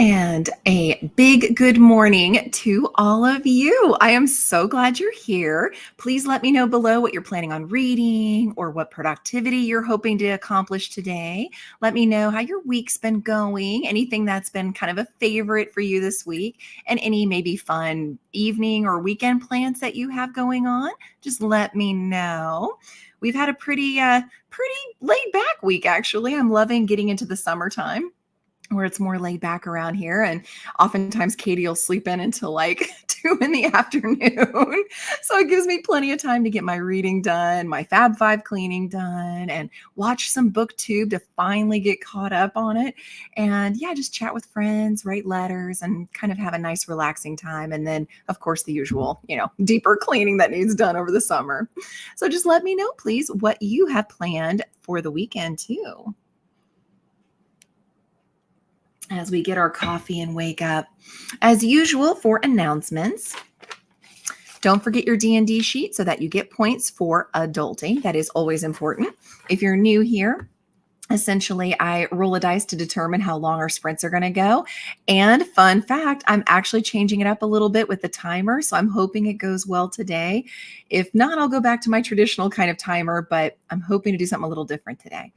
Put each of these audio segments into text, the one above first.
And a big good morning to all of you. I am so glad you're here. Please let me know below what you're planning on reading or what productivity you're hoping to accomplish today. Let me know how your week's been going, anything that's been kind of a favorite for you this week, and any maybe fun evening or weekend plans that you have going on. Just let me know. We've had a pretty laid back week, actually. I'm loving getting into the summertime where it's more laid back around here. And oftentimes Katie will sleep in until like 2 in the afternoon. So it gives me plenty of time to get my reading done, my Fab Five cleaning done, and watch some booktube to finally get caught up on it. And yeah, just chat with friends, write letters, and kind of have a nice relaxing time. And then, of course, the usual, deeper cleaning that needs done over the summer. So just let me know, please, what you have planned for the weekend too. As we get our coffee and wake up. As usual, for announcements, don't forget your D&D sheet so that you get points for adulting. That is always important. If you're new here, essentially, I roll a dice to determine how long our sprints are going to go. And fun fact, I'm actually changing it up a little bit with the timer. So I'm hoping it goes well today. If not, I'll go back to my traditional kind of timer, but I'm hoping to do something a little different today.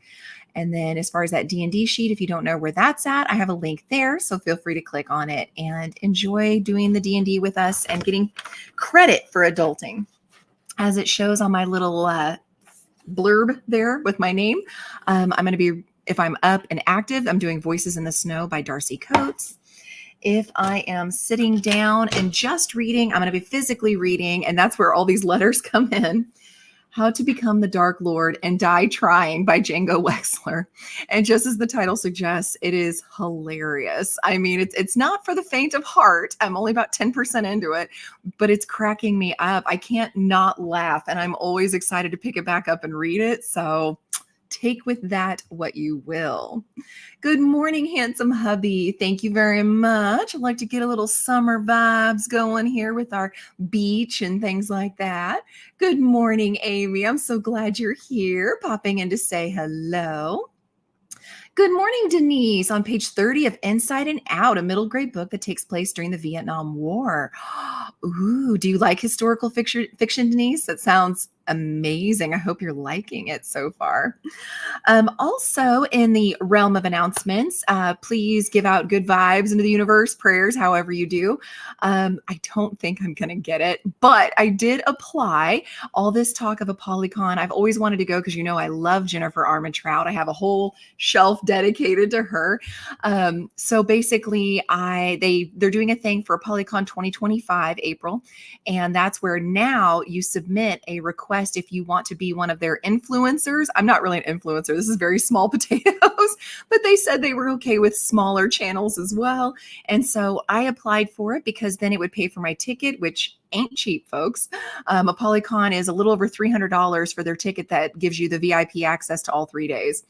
And then as far as that D&D sheet, if you don't know where that's at, I have a link there. So feel free to click on it and enjoy doing the D&D with us and getting credit for adulting. As it shows on my little blurb there with my name, I'm going to be, if I'm up and active, I'm doing Voices in the Snow by Darcy Coates. If I am sitting down and just reading, I'm going to be physically reading, and that's where all these letters come in. How to Become the Dark Lord and Die Trying by Django Wexler. And just as the title suggests, it is hilarious. I mean, it's not for the faint of heart. I'm only about 10% into it, but it's cracking me up. I can't not laugh, and I'm always excited to pick it back up and read it. So take with that what you will. Good morning, handsome hubby. Thank you very much. I'd like to get a little summer vibes going here with our beach and things like that. Good morning, Amy. I'm so glad you're here, popping in to say hello. Good morning, Denise. On page 30 of Inside and Out, a middle grade book that takes place during the Vietnam War. Ooh, do you like historical fiction, Denise? That sounds amazing. I hope you're liking it so far. Also, in the realm of announcements, please give out good vibes into the universe, prayers, however you do. I don't think I'm going to get it, but I did apply. All this talk of a Polycon, I've always wanted to go because I love Jennifer Armentrout. I have a whole shelf dedicated to her. So basically, they're doing a thing for Polycon 2025 April, and that's where now you submit a request if you want to be one of their influencers. I'm not really an influencer. This is very small potatoes, but they said they were okay with smaller channels as well. And so I applied for it because then it would pay for my ticket, which ain't cheap, folks. A Polycon is a little over $300 for their ticket that gives you the VIP access to all 3 days.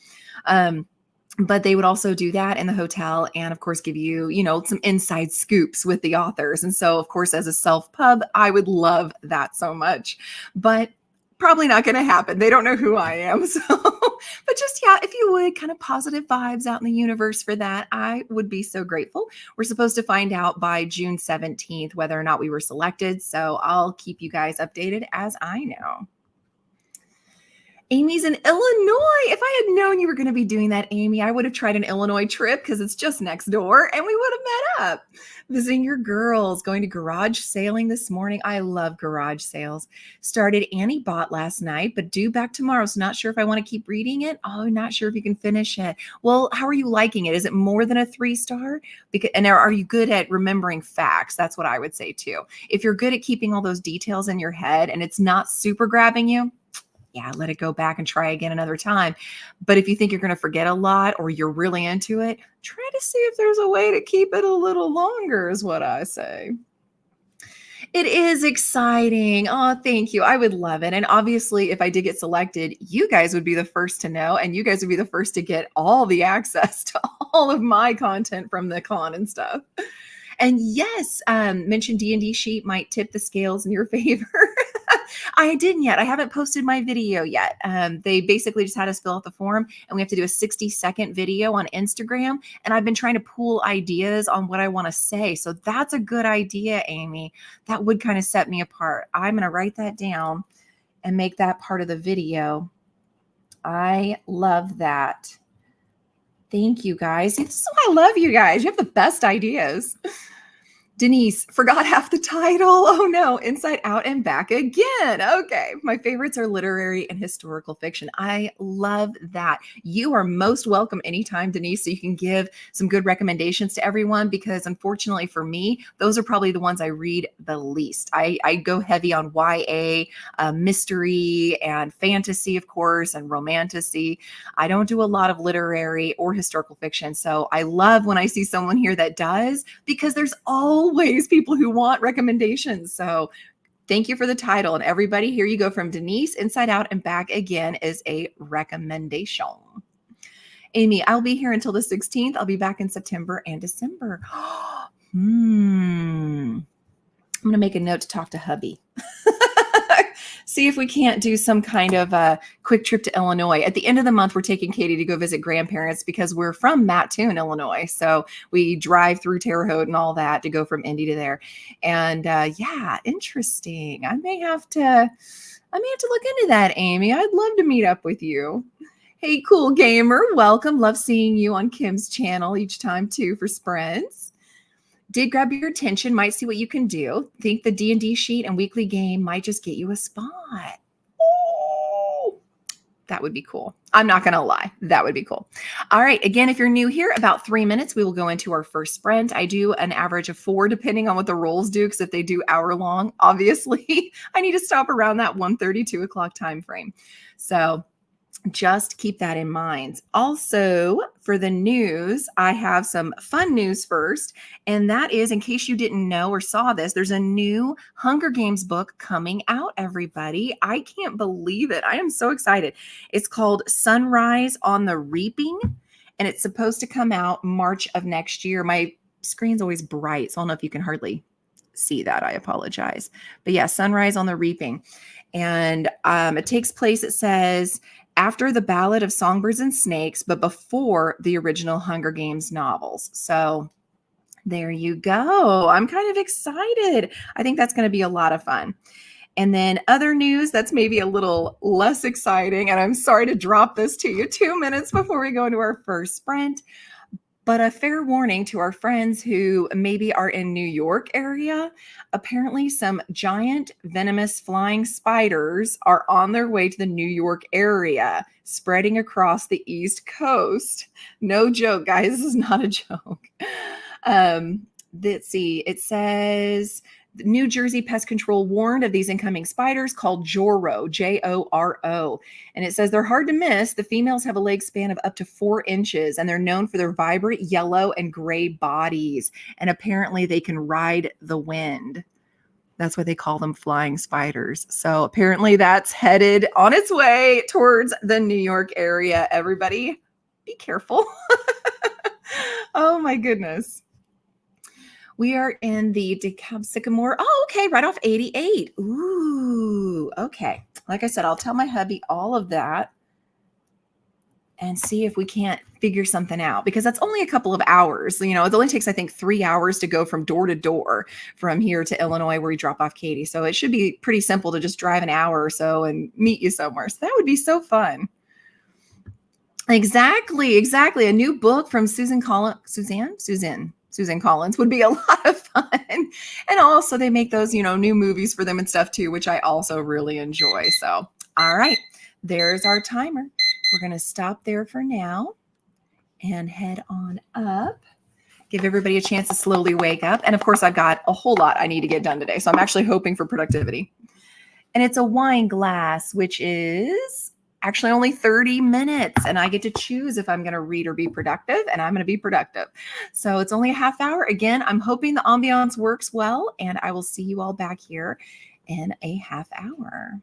But they would also do that in the hotel and, of course, give you, some inside scoops with the authors. And so, of course, as a self-pub, I would love that so much. But probably not going to happen. They don't know who I am. So, but just, if you would, kind of positive vibes out in the universe for that, I would be so grateful. We're supposed to find out by June 17th whether or not we were selected. So I'll keep you guys updated as I know. Amy's in Illinois. If I had known you were going to be doing that, Amy, I would have tried an Illinois trip because it's just next door and we would have met up. Visiting your girls, going to garage sailing this morning. I love garage sales. Started Annie Bot last night, but due back tomorrow. So not sure if I want to keep reading it. Oh, not sure if you can finish it. Well, how are you liking it? Is it more than a 3-star? And are you good at remembering facts? That's what I would say too. If you're good at keeping all those details in your head and it's not super grabbing you, let it go back and try again another time. But if you think you're going to forget a lot or you're really into it, try to see if there's a way to keep it a little longer is what I say. It is exciting. Oh, thank you. I would love it. And obviously, if I did get selected, you guys would be the first to know, and you guys would be the first to get all the access to all of my content from the con and stuff. And yes, mentioned D&D sheet might tip the scales in your favor. I didn't yet. I haven't posted my video yet. They basically just had us fill out the form and we have to do a 60-second video on Instagram. And I've been trying to pool ideas on what I want to say. So that's a good idea, Amy. That would kind of set me apart. I'm going to write that down and make that part of the video. I love that. Thank you, guys. This is why I love you guys. You have the best ideas. Denise, forgot half the title. Oh no, Inside Out and Back Again. Okay, my favorites are literary and historical fiction. I love that. You are most welcome anytime, Denise, so you can give some good recommendations to everyone because unfortunately for me, those are probably the ones I read the least. I go heavy on YA, mystery and fantasy, of course, and romantasy. I don't do a lot of literary or historical fiction, so I love when I see someone here that does because there's always people who want recommendations. So thank you for the title. And everybody, here you go from Denise. Inside Out and Back Again is a recommendation. Amy, I'll be here until the 16th. I'll be back in September and December. I'm going to make a note to talk to hubby. See if we can't do some kind of a quick trip to Illinois. At the end of the month, we're taking Katie to go visit grandparents because we're from Mattoon, Illinois. So we drive through Terre Haute and all that to go from Indy to there. And yeah, interesting. I may have to look into that, Amy. I'd love to meet up with you. Hey, cool gamer. Welcome. Love seeing you on Kim's channel each time too for sprints. Did grab your attention, might see what you can do. Think the D&D sheet and weekly game might just get you a spot. Oh, that would be cool. I'm not going to lie. That would be cool. All right. Again, if you're new here, about 3 minutes, we will go into our first sprint. I do an average of 4, depending on what the rolls do, because if they do hour long, obviously, I need to stop around that 1:30, 2 o'clock time frame. So just keep that in mind. Also, for the news, I have some fun news first, and that is, in case you didn't know or saw this, there's a new Hunger Games book coming out, everybody. I can't believe it. I am so excited. It's called Sunrise on the Reaping, and it's supposed to come out March of next year. My screen's always bright, so I don't know if you can hardly see that. I apologize. But yeah, Sunrise on the Reaping. And it takes place, it says, after the Ballad of Songbirds and Snakes, but before the original Hunger Games novels. So there you go. I'm kind of excited. I think that's going to be a lot of fun. And then other news that's maybe a little less exciting, and I'm sorry to drop this to you 2 minutes before we go into our first sprint, but a fair warning to our friends who maybe are in New York area. Apparently some giant venomous flying spiders are on their way to the New York area, spreading across the East Coast. No joke, guys. This is not a joke. Let's see. It says New Jersey Pest Control warned of these incoming spiders called Joro, Joro. And it says they're hard to miss. The females have a leg span of up to 4 inches, and they're known for their vibrant yellow and gray bodies. And apparently they can ride the wind. That's why they call them flying spiders. So apparently that's headed on its way towards the New York area. Everybody, be careful. Oh my goodness. We are in the DeKalb Sycamore. Oh, okay, right off 88. Ooh, okay. Like I said, I'll tell my hubby all of that and see if we can't figure something out, because that's only a couple of hours. You know, it only takes, I think, 3 hours to go from door to door from here to Illinois where we drop off Katie. So it should be pretty simple to just drive an hour or so and meet you somewhere. So that would be so fun. Exactly. A new book from Susan Collins would be a lot of fun. And also they make those, new movies for them and stuff too, which I also really enjoy. So, all right, there's our timer. We're going to stop there for now and head on up. Give everybody a chance to slowly wake up. And of course, I've got a whole lot I need to get done today. So I'm actually hoping for productivity. And it's a wine glass, which is actually only 30 minutes, and I get to choose if I'm going to read or be productive, and I'm going to be productive. So it's only a half hour. Again, I'm hoping the ambiance works well, and I will see you all back here in a half hour.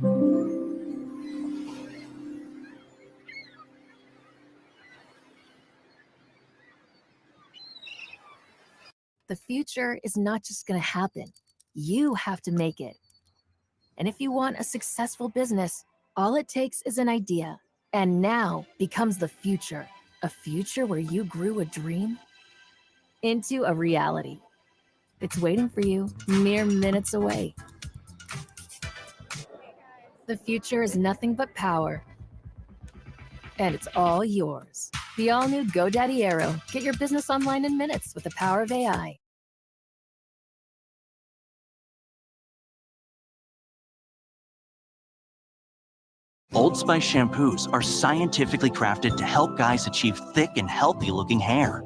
The future is not just going to happen. You have to make it. And if you want a successful business, all it takes is an idea. And now becomes the future. A future where you grew a dream into a reality. It's waiting for you mere minutes away. The future is nothing but power. And it's all yours. The all-new GoDaddy Aero. Get your business online in minutes with the power of AI. Old Spice shampoos are scientifically crafted to help guys achieve thick and healthy-looking hair.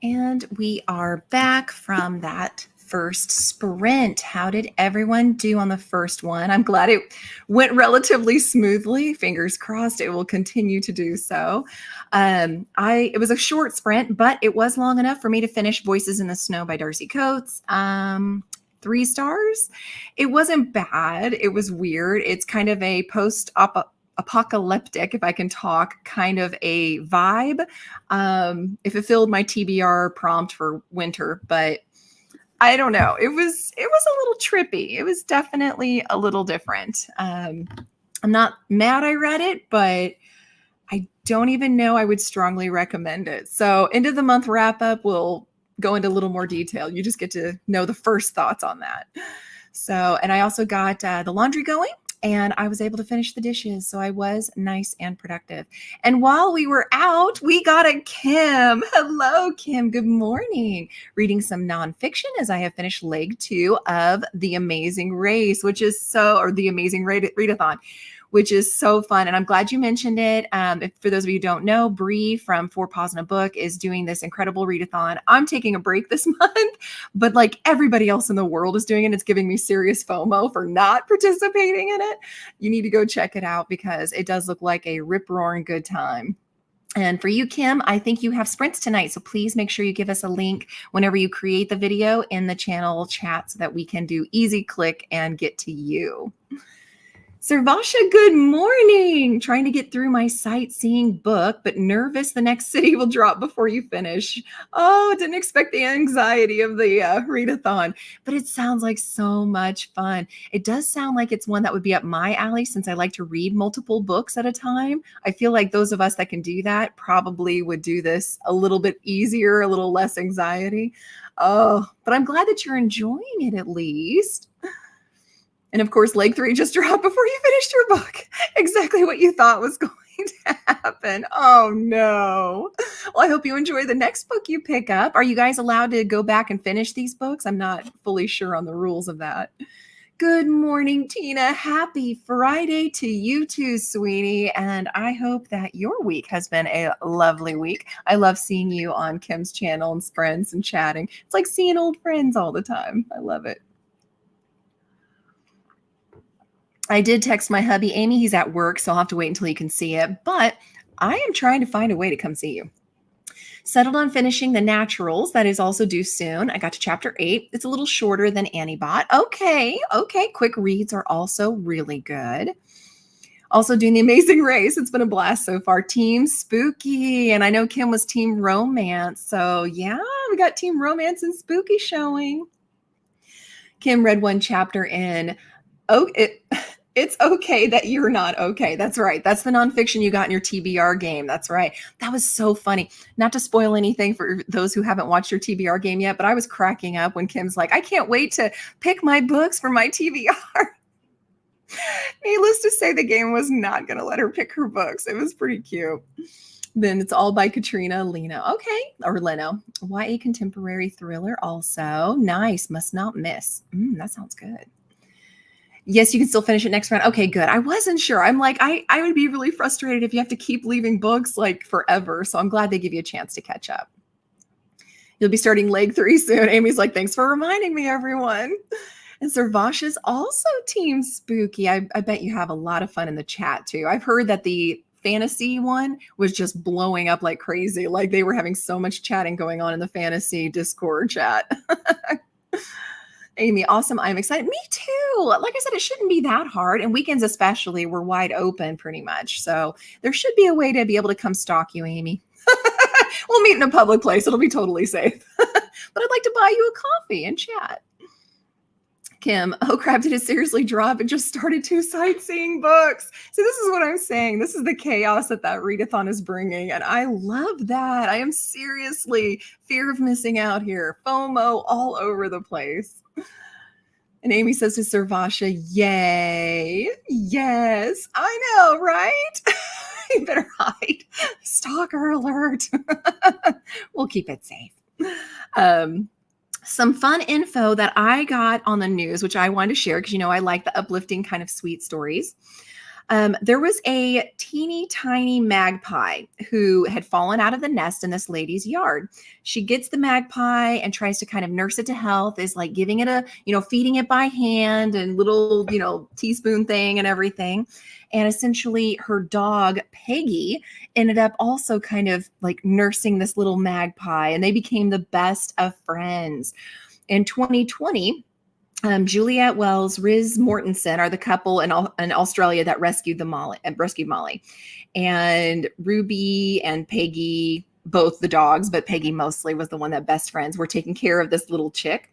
And we are back from that first sprint. How did everyone do on the first one? I'm glad it went relatively smoothly. Fingers crossed it will continue to do so. It was a short sprint, but it was long enough for me to finish Voices in the Snow by Darcy Coates. 3 stars. It wasn't bad. It was weird. It's kind of a post-apocalyptic, if I can talk, kind of a vibe. If it filled my TBR prompt for winter, but I don't know. It was a little trippy. It was definitely a little different. I'm not mad I read it, but I don't even know I would strongly recommend it. So end of the month wrap up, we'll go into a little more detail. You just get to know the first thoughts on that. So, and I also got the laundry going, and I was able to finish the dishes. So I was nice and productive. And while we were out, we got a Kim. Hello, Kim. Good morning. Reading some nonfiction as I have finished leg 2 of The Amazing Race, or The Amazing Readathon, which is so fun. And I'm glad you mentioned it. For those of you who don't know, Bree from 4 Paws in a Book is doing this incredible readathon. I'm taking a break this month, but like everybody else in the world is doing it. It's giving me serious FOMO for not participating in it. You need to go check it out because it does look like a rip-roaring good time. And for you, Kim, I think you have sprints tonight. So please make sure you give us a link whenever you create the video in the channel chat so that we can do easy click and get to you. Servasha, good morning. Trying to get through my sightseeing book, but nervous the next city will drop before you finish. Oh, didn't expect the anxiety of the readathon, but it sounds like so much fun. It does sound like it's one that would be up my alley since I like to read multiple books at a time. I feel like those of us that can do that probably would do this a little bit easier, a little less anxiety. Oh, but I'm glad that you're enjoying it at least. And of course, leg 3 just dropped before you finished your book. Exactly what you thought was going to happen. Oh, no. Well, I hope you enjoy the next book you pick up. Are you guys allowed to go back and finish these books? I'm not fully sure on the rules of that. Good morning, Tina. Happy Friday to you too, sweetie. And I hope that your week has been a lovely week. I love seeing you on Kim's channel and friends and chatting. It's like seeing old friends all the time. I love it. I did text my hubby, Amy. He's at work, so I'll have to wait until he can see it. But I am trying to find a way to come see you. Settled on finishing The Naturals. That is also due soon. I got to chapter 8. It's a little shorter than Annie Bot. Okay. Quick reads are also really good. Also doing The Amazing Race. It's been a blast so far. Team Spooky. And I know Kim was Team Romance. So yeah, we got Team Romance and Spooky showing. Kim read one chapter in It's okay that you're not okay. That's right. That's the nonfiction you got in your TBR game. That's right. That was so funny. Not to spoil anything for those who haven't watched your TBR game yet, but I was cracking up when Kim's like, I can't wait to pick my books for my TBR. Needless to say, the game was not going to let her pick her books. It was pretty cute. Then it's all by Katrina Leno. Okay. Or Leno. YA contemporary thriller also. Nice. Must not miss. That sounds good. Yes, you can still finish it next round. Okay, good. I wasn't sure. I'm like, I would be really frustrated if you have to keep leaving books like forever. So I'm glad they give you a chance to catch up. You'll be starting leg 3 soon. Amy's like, thanks for reminding me, everyone. And Servash is also Team Spooky. I bet you have a lot of fun in the chat too. I've heard that the fantasy one was just blowing up like crazy. Like they were having so much chatting going on in the fantasy Discord chat. Amy, awesome. I'm excited. Me too. Like I said, it shouldn't be that hard. And weekends especially, we're wide open pretty much. So there should be a way to be able to come stalk you, Amy. We'll meet in a public place. It'll be totally safe. But I'd like to buy you a coffee and chat. Kim, oh crap, did it seriously drop? It just started 2 sightseeing books. So this is what I'm saying. This is the chaos that readathon is bringing. And I love that. I am seriously fear of missing out here. FOMO all over the place. And Amy says to Servasha, yay. Yes, I know, right? You better hide. Stalker alert. We'll keep it safe. Some fun info that I got on the news, which I wanted to share because, I like the uplifting kind of sweet stories. There was a teeny tiny magpie who had fallen out of the nest in this lady's yard. She gets the magpie and tries to kind of nurse it to health, is like giving it feeding it by hand and little, teaspoon thing and everything. And essentially her dog, Peggy, ended up also kind of like nursing this little magpie, and they became the best of friends. In 2020, Juliet Wells, Riz Mortensen are the couple in Australia that rescued Molly. And Ruby and Peggy, both the dogs, but Peggy mostly was the one that best friends were taking care of this little chick.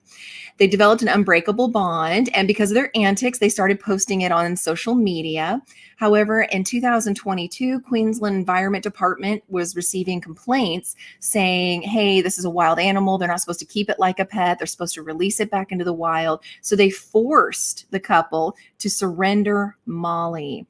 They developed an unbreakable bond, and because of their antics, they started posting it on social media. However, in 2022, Queensland Environment Department was receiving complaints saying, hey, this is a wild animal. They're not supposed to keep it like a pet. They're supposed to release it back into the wild. So they forced the couple to surrender Molly.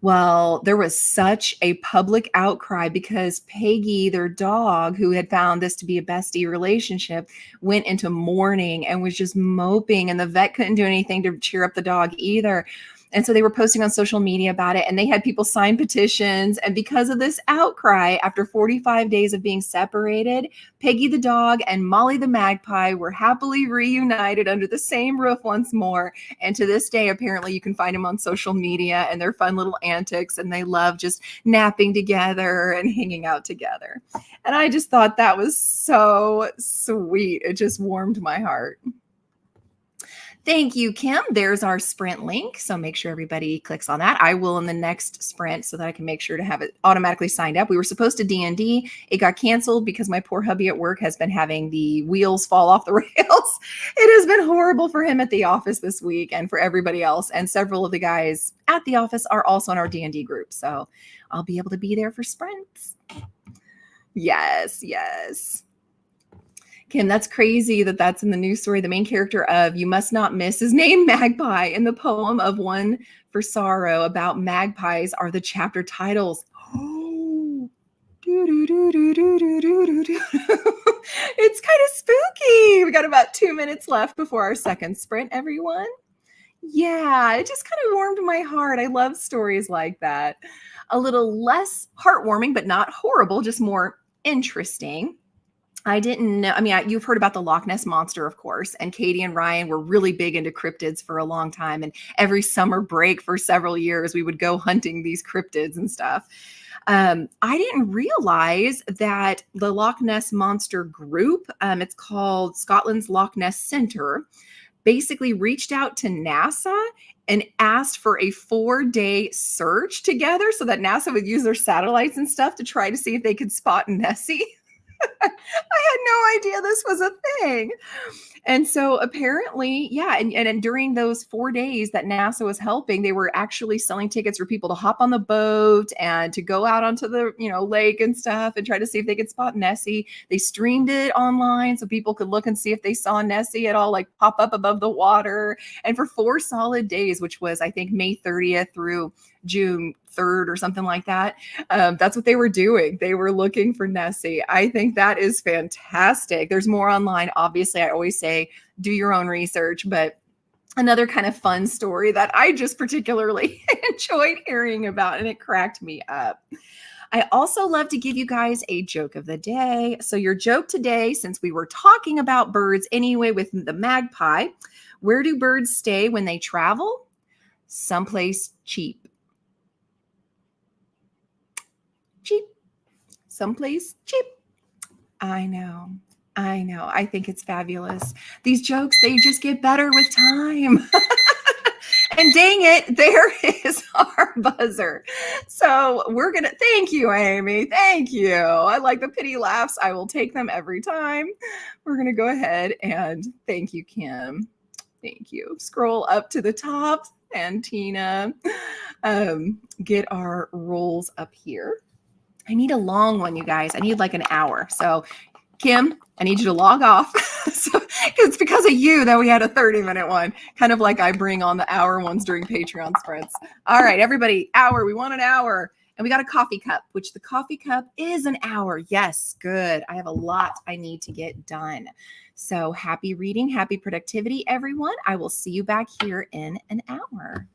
Well, there was such a public outcry because Peggy, their dog, who had found this to be a bestie relationship, went into mourning and was just moping, and the vet couldn't do anything to cheer up the dog either. And so they were posting on social media about it, and they had people sign petitions. And because of this outcry, after 45 days of being separated, Peggy the dog and Molly the magpie were happily reunited under the same roof once more. And to this day, apparently you can find them on social media and their fun little antics, and they love just napping together and hanging out together. And I just thought that was so sweet. It just warmed my heart. Thank you, Kim. There's our sprint link. So make sure everybody clicks on that. I will in the next sprint so that I can make sure to have it automatically signed up. We were supposed to D&D. It got canceled because my poor hubby at work has been having the wheels fall off the rails. It has been horrible for him at the office this week and for everybody else. And several of the guys at the office are also in our D&D group. So I'll be able to be there for sprints. Yes, yes. Kim, that's crazy that that's in the news story. The main character of You Must Not Miss is named Magpie in the poem of One for Sorrow about magpies are the chapter titles. Oh, it's kind of spooky. We got about 2 minutes left before our second sprint, everyone. Yeah, it just kind of warmed my heart. I love stories like that. A little less heartwarming, but not horrible, just more interesting. I didn't know. I mean, you've heard about the Loch Ness Monster, of course, and Katie and Ryan were really big into cryptids for a long time. And every summer break for several years, we would go hunting these cryptids and stuff. I didn't realize that the Loch Ness Monster group, it's called Scotland's Loch Ness Center, basically reached out to NASA and asked for a 4-day search together so that NASA would use their satellites and stuff to try to see if they could spot Nessie. I had no idea this was a thing. And so apparently, yeah, and during those 4 days that NASA was helping, they were actually selling tickets for people to hop on the boat and to go out onto the, lake and stuff and try to see if they could spot Nessie. They streamed it online so people could look and see if they saw Nessie at all, like pop up above the water. And for 4 solid days, which was I think May 30th through June 3rd or something like that, that's what they were doing. They were looking for Nessie. I think that is fantastic. There's more online. Obviously, I always say do your own research, but another kind of fun story that I just particularly enjoyed hearing about, and it cracked me up. I also love to give you guys a joke of the day. So your joke today, since we were talking about birds anyway with the magpie, where do birds stay when they travel? Someplace cheap. Cheap. Someplace cheap. I know. I think it's fabulous. These jokes, they just get better with time. And dang it, there is our buzzer. So thank you, Amy. Thank you. I like the pity laughs. I will take them every time. We're going to go ahead and thank you, Kim. Thank you. Scroll up to the top and Tina, get our rolls up here. I need a long one, you guys. I need like an hour. So Kim, I need you to log off. So it's because of you that we had a 30-minute one, kind of like I bring on the hour ones during Patreon sprints. All right, everybody, hour. We want an hour. And we got a coffee cup, which the coffee cup is an hour. Yes, good. I have a lot I need to get done. So happy reading, happy productivity, everyone. I will see you back here in an hour.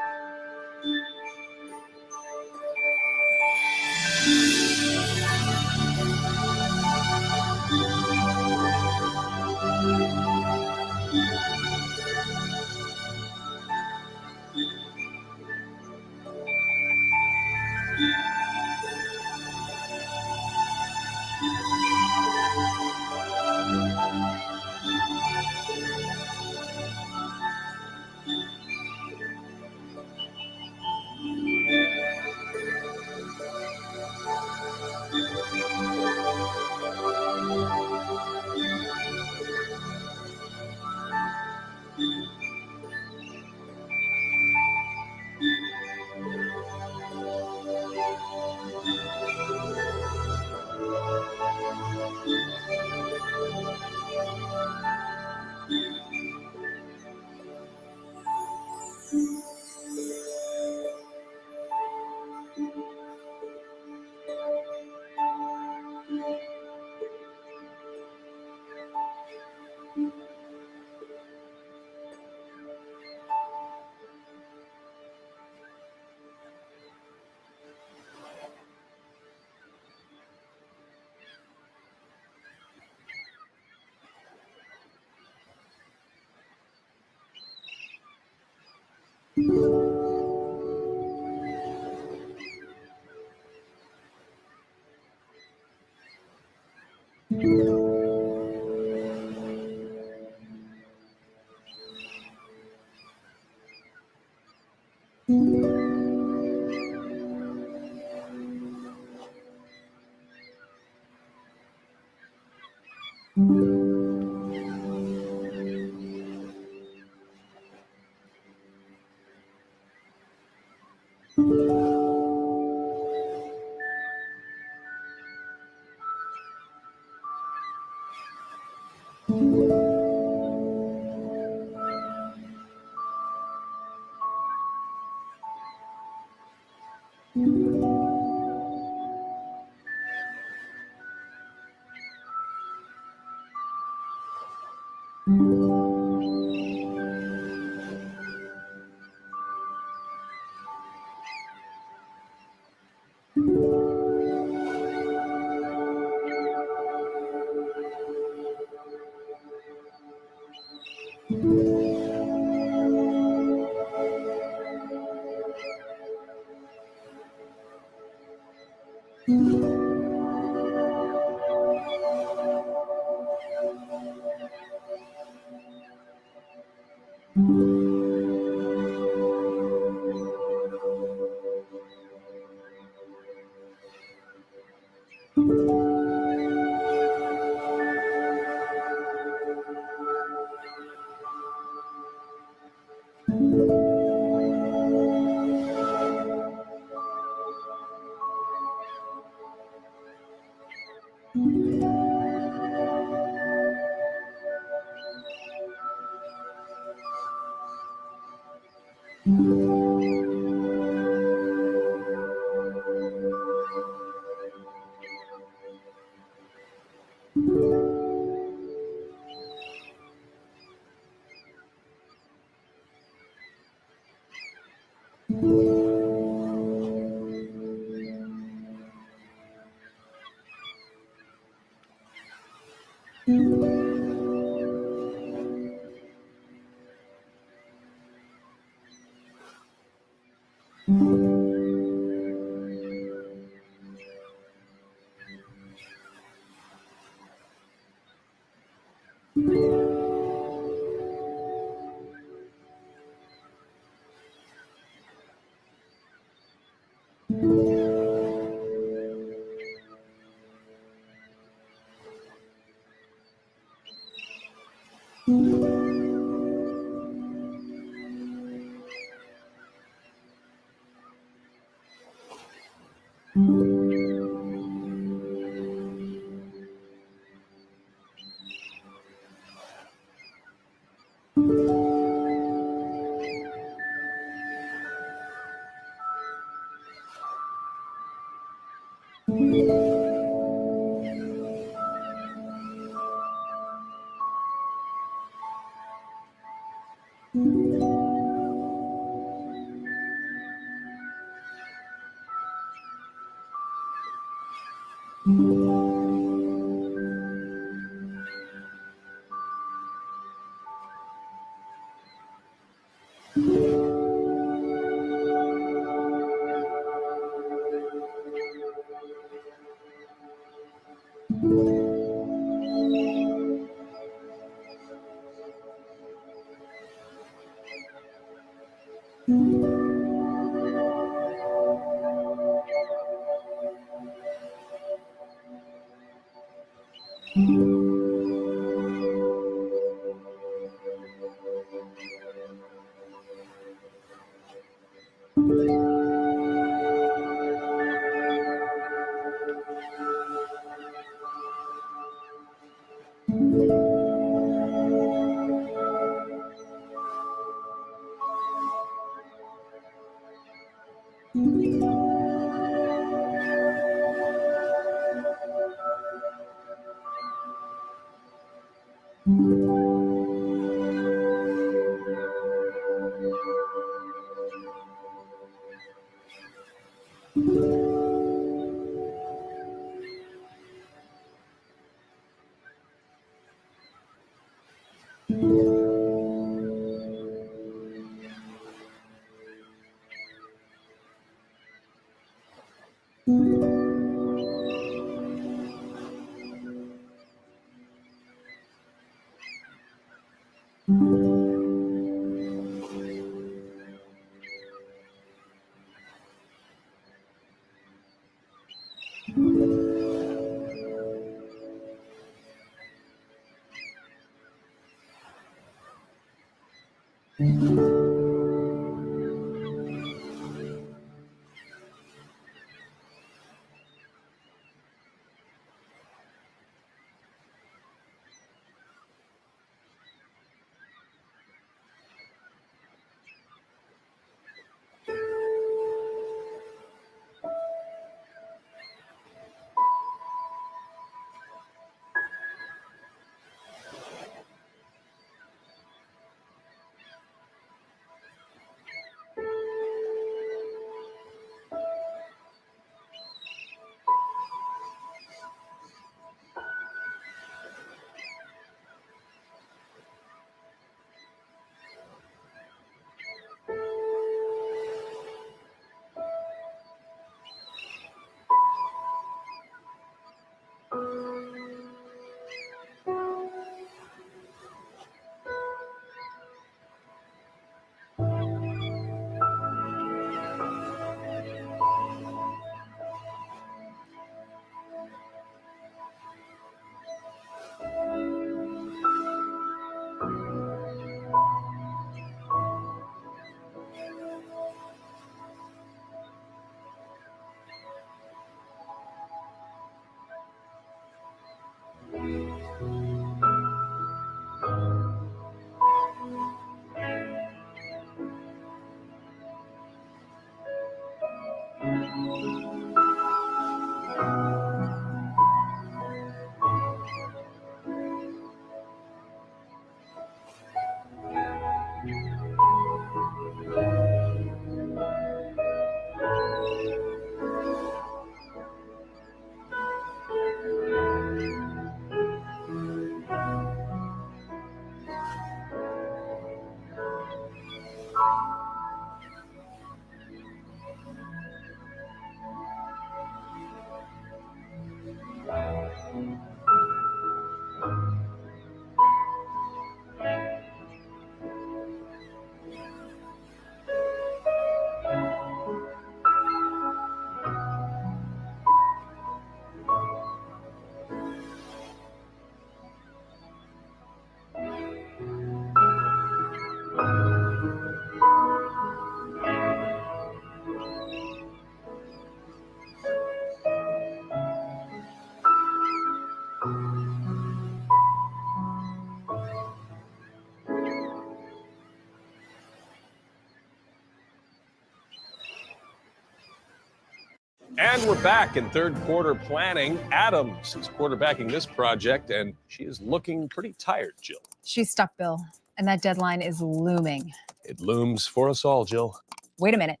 And we're back in third quarter planning. Adams is quarterbacking this project, and she is looking pretty tired, Jill. She's stuck, Bill, and that deadline is looming. It looms for us all, Jill. Wait a minute.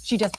She just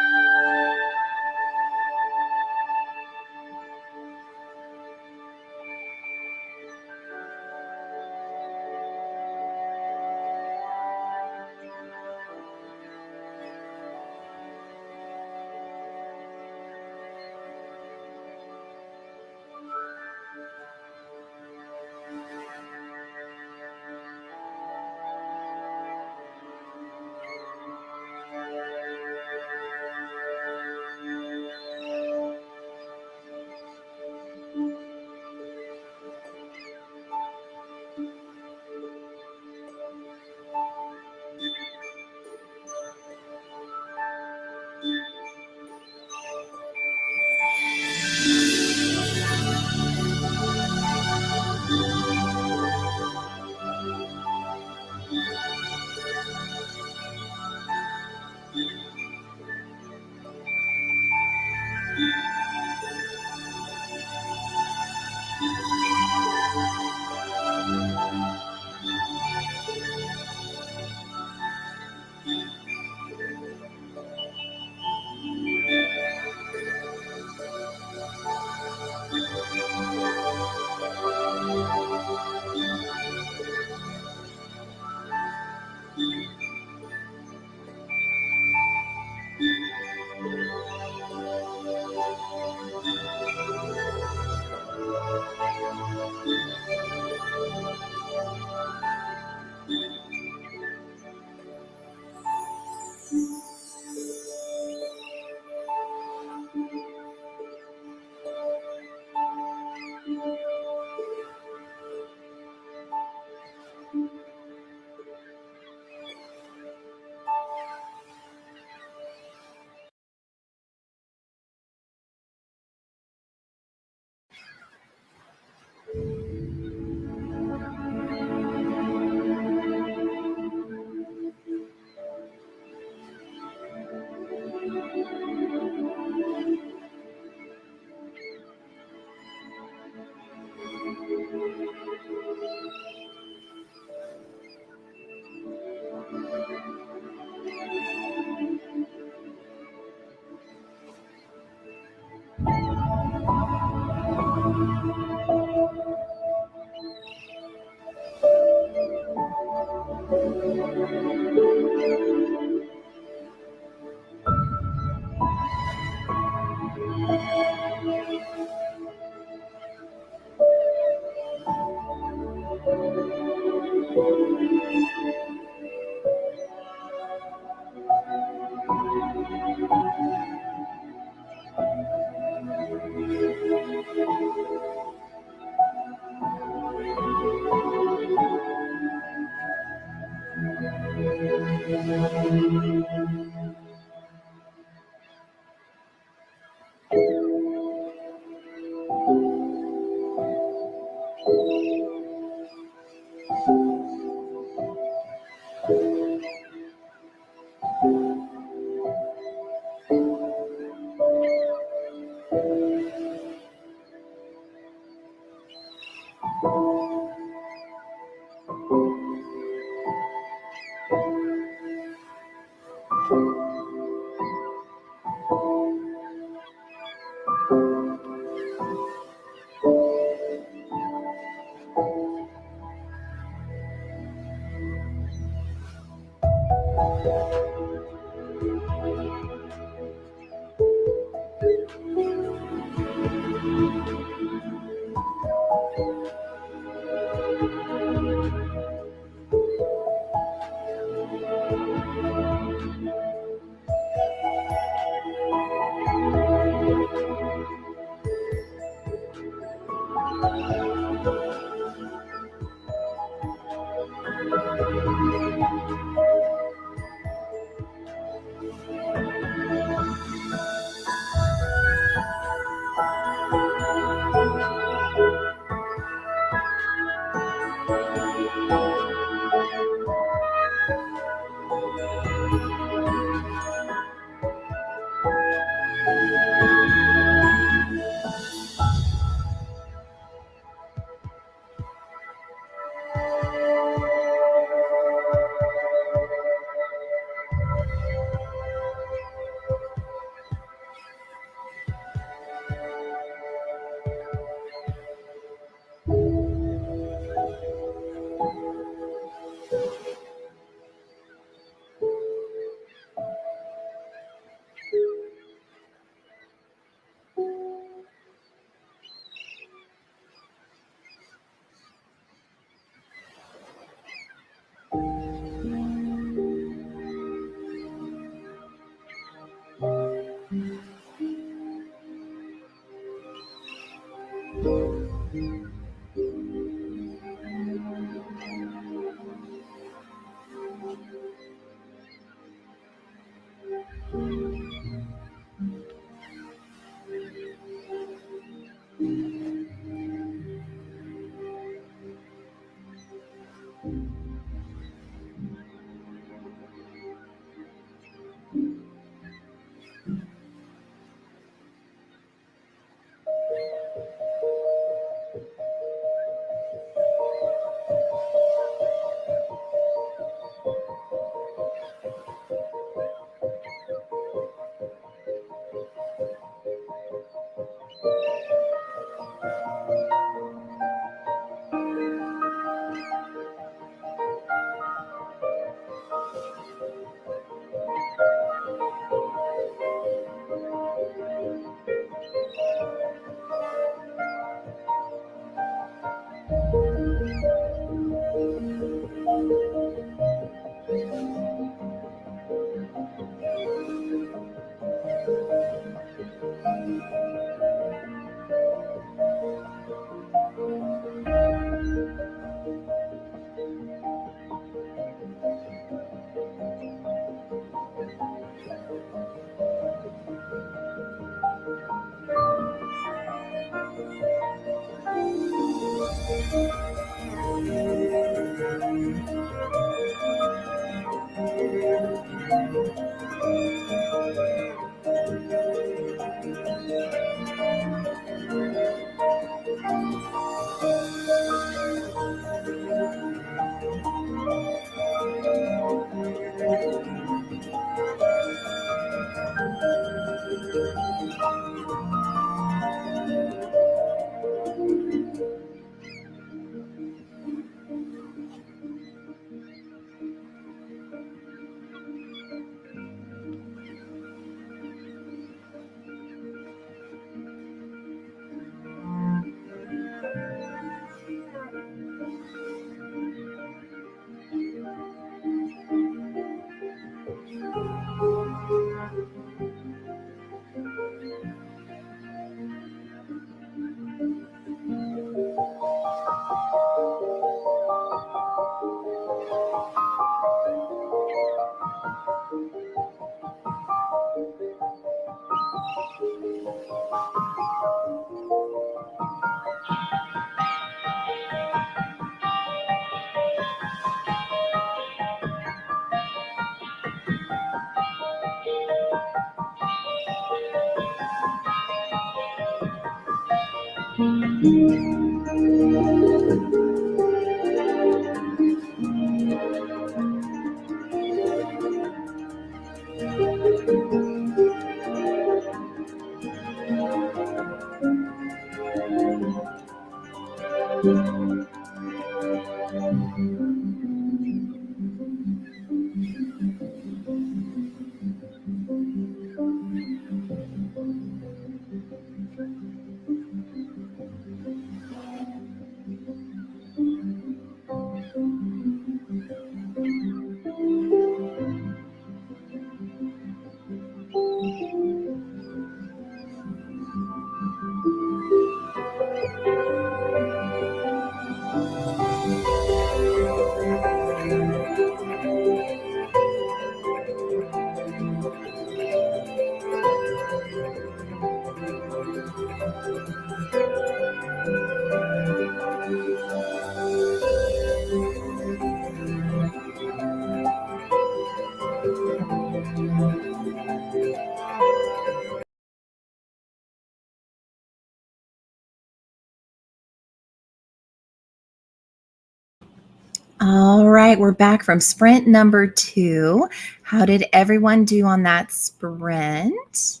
All right, we're back from sprint number 2. How did everyone do on that sprint?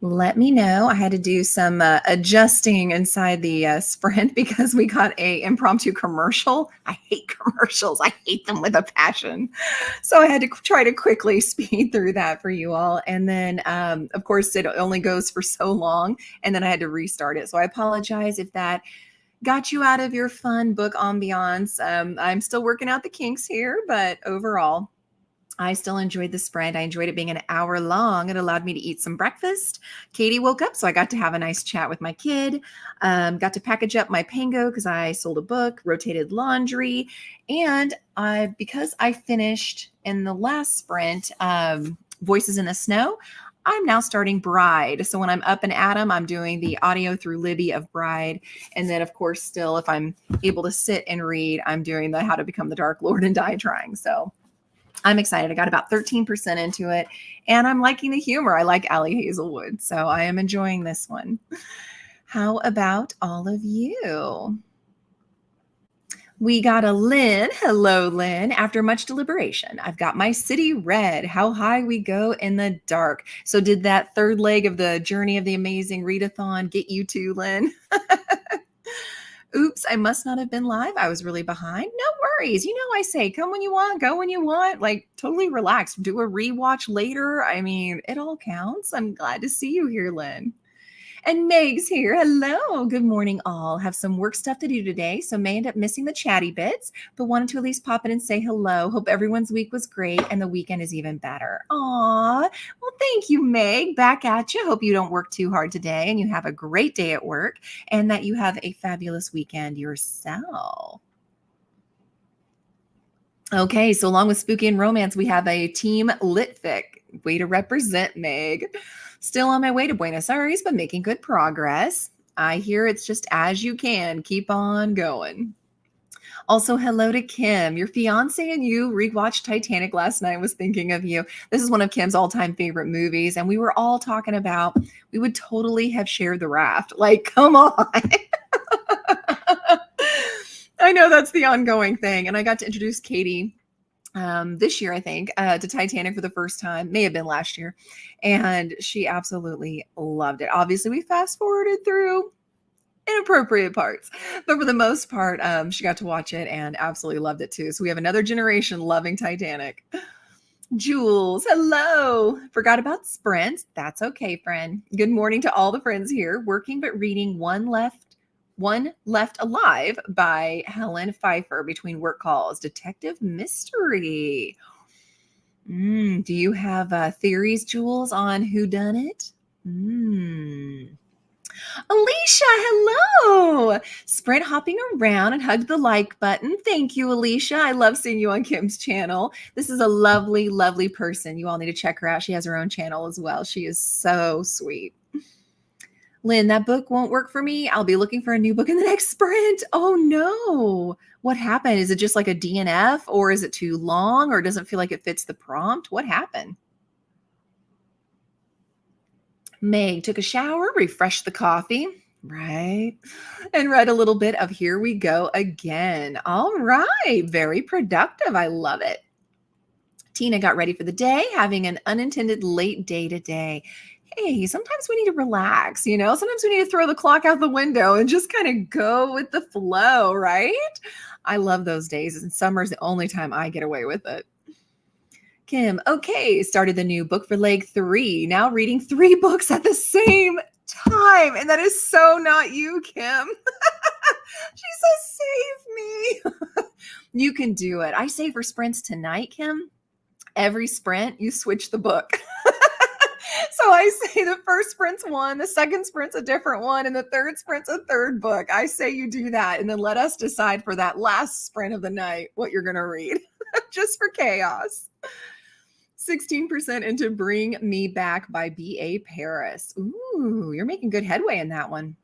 Let me know. I had to do some adjusting inside the sprint because we got a impromptu commercial. I hate commercials. I hate them with a passion. So I had to try to quickly speed through that for you all. And then, of course, it only goes for so long. And then I had to restart it. So I apologize if that got you out of your fun book ambiance. I'm still working out the kinks here, but overall, I still enjoyed the sprint. I enjoyed it being an hour long. It allowed me to eat some breakfast. Katie woke up, so I got to have a nice chat with my kid. Got to package up my Pango because I sold a book, rotated laundry, and because I finished in the last sprint, Voices in the Snow, I'm now starting Bride. So when I'm up and Adam, I'm doing the audio through Libby of Bride. And then, of course, still, if I'm able to sit and read, I'm doing the How to Become the Dark Lord and Die Trying. So I'm excited. I got about 13% into it, and I'm liking the humor. I like Allie Hazelwood, so I am enjoying this one. How about all of you? We got a Lynn. Hello, Lynn. After much deliberation, I've got my city read, How High We Go in the Dark. So did that third leg of the Journey of the Amazing Readathon get you too, Lynn? Oops, I must not have been live. I was really behind. No worries. You know, I say come when you want, go when you want. Like, totally relax. Do a rewatch later. I mean, it all counts. I'm glad to see you here, Lynn. And Meg's here. Hello. Good morning, all. Have some work stuff to do today, so may end up missing the chatty bits, but wanted to at least pop in and say hello. Hope everyone's week was great and the weekend is even better. Aw. Well, thank you, Meg. Back at you. Hope you don't work too hard today and you have a great day at work and that you have a fabulous weekend yourself. Okay, so along with Spooky and Romance, we have a Team Litfic. Way to represent, Meg. Still on my way to Buenos Aires, but making good progress. I hear it's just as you can. Keep on going. Also, hello to Kim. Your fiance and you rewatched Titanic last night. Was thinking of you. This is one of Kim's all-time favorite movies, and we were all talking about we would totally have shared the raft. Like, come on. I know that's the ongoing thing. And I got to introduce Katie this year, I think, to Titanic for the first time. May have been last year. And she absolutely loved it. Obviously, we fast forwarded through inappropriate parts, but for the most part, she got to watch it and absolutely loved it too. So we have another generation loving Titanic. Jules, hello. Forgot about sprints. That's okay, friend. Good morning to all the friends here. Working but reading One Left Alive by Helen Pfeiffer between work calls. Detective mystery. Do you have theories, Jules, on who done it? Alicia, hello. Sprint hopping around and hugged the like button. Thank you, Alicia. I love seeing you on Kim's channel. This is a lovely, lovely person. You all need to check her out. She has her own channel as well. She is so sweet. Lynn, that book won't work for me. I'll be looking for a new book in the next sprint. Oh no. What happened? Is it just like a DNF or is it too long or doesn't feel like it fits the prompt? What happened? Meg took a shower, refreshed the coffee, right? And read a little bit of Here We Go Again. All right. Very productive. I love it. Tina got ready for the day, having an unintended late day today. Hey, sometimes we need to relax, you know? Sometimes we need to throw the clock out the window and just kind of go with the flow, right? I love those days, and summer's the only time I get away with it. Kim, okay, started the new book for leg 3. Now reading 3 books at the same time. And that is so not you, Kim. She says, save me. You can do it. I say for sprints tonight, Kim, every sprint, you switch the book. So I say the first sprint's one, the second sprint's a different one, and the third sprint's a third book. I say you do that, and then let us decide for that last sprint of the night what you're going to read, just for chaos. 16% into Bring Me Back by B.A. Paris. Ooh, you're making good headway in that one.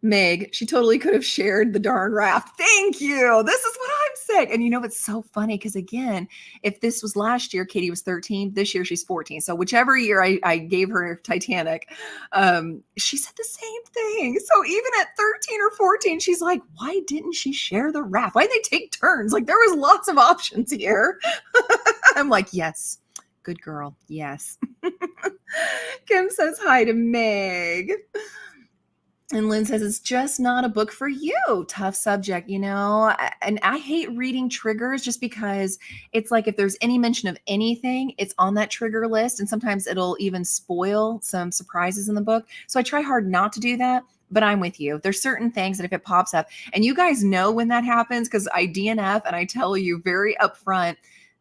Meg, she totally could have shared the darn raft. Thank you. This is what I'm saying. And you know, it's so funny because again, if this was last year, Katie was 13. This year, she's 14. So whichever year I gave her Titanic, she said the same thing. So even at 13 or 14, she's like, why didn't she share the raft? Why didn't they take turns? Like there was lots of options here. I'm like, yes, good girl. Yes. Kim says hi to Meg. And Lynn says, it's just not a book for you. Tough subject, you know? And I hate reading triggers just because it's like if there's any mention of anything, it's on that trigger list. And sometimes it'll even spoil some surprises in the book. So I try hard not to do that, but I'm with you. There's certain things that if it pops up, and you guys know when that happens because I DNF and I tell you very upfront,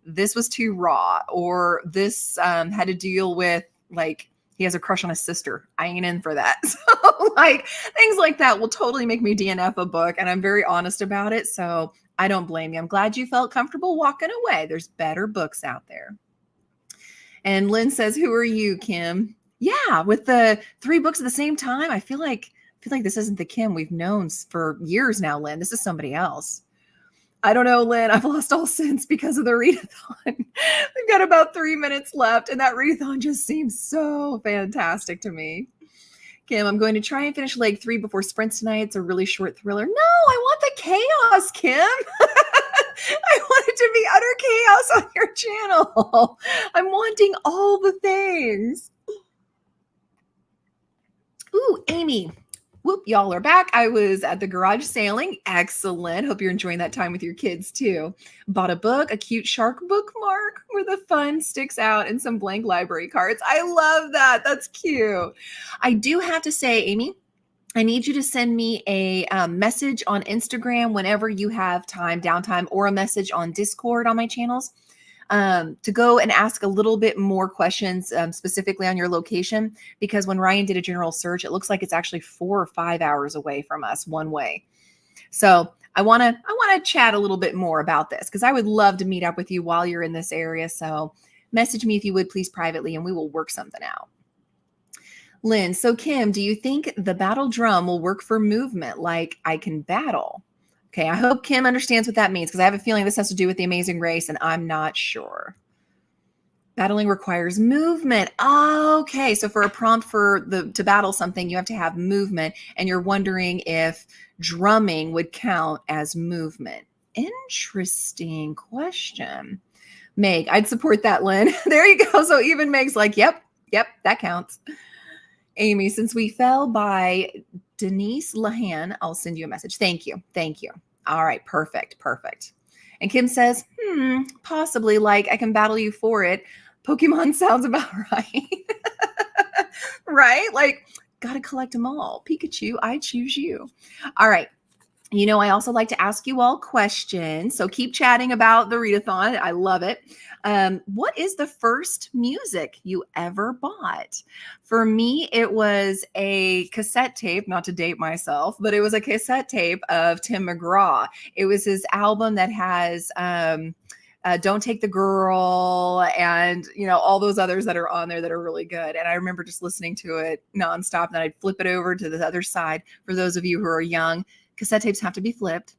this was too raw, or this had to deal with like, he has a crush on his sister. I ain't in for that. So like things like that will totally make me DNF a book. And I'm very honest about it. So I don't blame you. I'm glad you felt comfortable walking away. There's better books out there. And Lynn says, who are you, Kim? Yeah, with the 3 books at the same time. I feel like this isn't the Kim we've known for years now, Lynn. This is somebody else. I don't know, Lynn. I've lost all sense because of the readathon. We've got about 3 minutes left, and that readathon just seems so fantastic to me. Kim, I'm going to try and finish leg 3 before sprint tonight. It's a really short thriller. No, I want the chaos, Kim. I want it to be utter chaos on your channel. I'm wanting all the things. Ooh, Amy. Whoop, y'all are back. I was at the garage sailing. Excellent. Hope you're enjoying that time with your kids too. Bought a book, a cute shark bookmark where the fun sticks out, and some blank library cards. I love that. That's cute. I do have to say, Amy, I need you to send me a message on Instagram whenever you have time, downtime, or a message on Discord on my channels. To go and ask a little bit more questions specifically on your location, because when Ryan did a general search, it looks like it's actually 4 or 5 hours away from us one way. So I want to chat a little bit more about this, because I would love to meet up with you while you're in this area. So message me if you would, please, privately, and we will work something out. Lynn, so Kim, do you think the battle drum will work for movement, like I can battle? Okay, I hope Kim understands what that means, because I have a feeling this has to do with the Amazing Race, and I'm not sure. Battling requires movement. Okay, so for a prompt to battle something, you have to have movement, and you're wondering if drumming would count as movement. Interesting question. Meg, I'd support that, Lynn. There you go. So even Meg's like, yep, that counts. Amy, since we fell by Denise Lahan, I'll send you a message. Thank you. All right, perfect. And Kim says, possibly, like I can battle you for it. Pokemon sounds about right. Right? Like, gotta collect them all. Pikachu, I choose you. All right. You know, I also like to ask you all questions. So keep chatting about the readathon. I love it. What is the first music you ever bought? For me, it was a cassette tape, not to date myself, but it was a cassette tape of Tim McGraw. It was his album that has Don't Take the Girl and, you know, all those others that are on there that are really good. And I remember just listening to it nonstop. And then I'd flip it over to the other side. For those of you who are young, cassette tapes have to be flipped.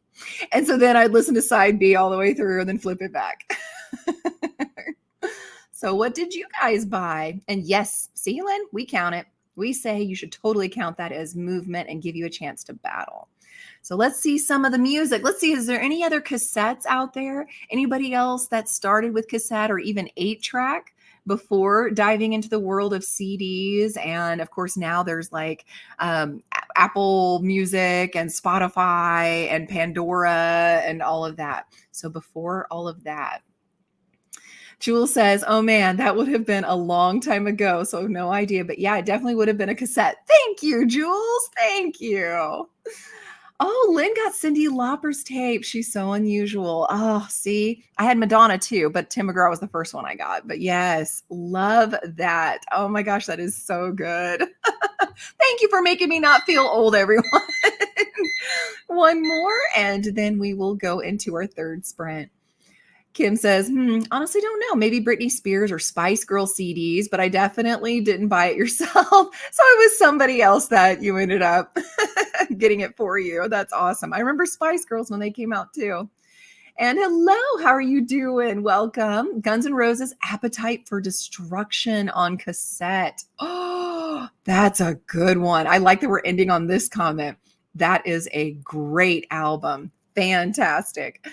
And so then I'd listen to side B all the way through and then flip it back. So what did you guys buy? And yes, see, Lynn, we count it. We say you should totally count that as movement and give you a chance to battle. So let's see some of the music. Let's see, is there any other cassettes out there? Anybody else that started with cassette or even 8-track before diving into the world of CDs? And of course, now there's like Apple Music and Spotify and Pandora and all of that. So before all of that, Jules says, oh man, that would have been a long time ago. So no idea. But yeah, it definitely would have been a cassette. Thank you, Jules. Thank you. Oh, Lynn got Cyndi Lauper's tape. She's so unusual. Oh, see, I had Madonna too, but Tim McGraw was the first one I got. But yes, love that. Oh my gosh, that is so good. Thank you for making me not feel old, everyone. One more, and then we will go into our third sprint. Kim says, honestly, don't know. Maybe Britney Spears or Spice Girl CDs, but I definitely didn't buy it yourself. So it was somebody else that you ended up getting it for you. That's awesome. I remember Spice Girls when they came out too. And hello, how are you doing? Welcome. Guns N' Roses, Appetite for Destruction on cassette. Oh, that's a good one. I like that we're ending on this comment. That is a great album. Fantastic.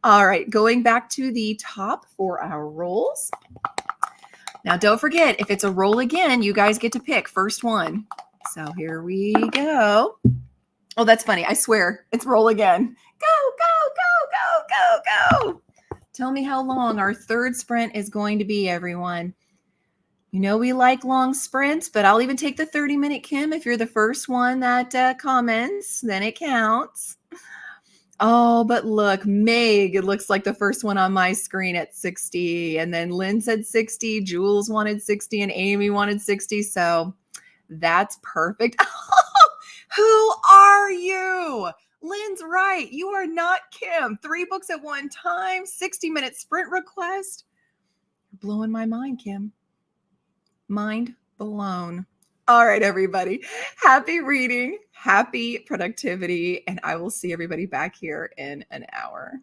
All right, going back to the top for our rolls. Now, don't forget, if it's a roll again, you guys get to pick first one. So here we go. Oh, that's funny. I swear it's roll again. Go. Tell me how long our third sprint is going to be, everyone. You know we like long sprints, but I'll even take the 30-minute, Kim. If you're the first one that comments, then it counts. Oh, but look, Meg, it looks like the first one on my screen at 60. And then Lynn said 60, Jules wanted 60, and Amy wanted 60. So that's perfect. Who are you? Lynn's right. You are not Kim. 3 books at one time, 60-minute sprint request. You're blowing my mind, Kim. Mind blown. All right, everybody. Happy reading, happy productivity, and I will see everybody back here in an hour.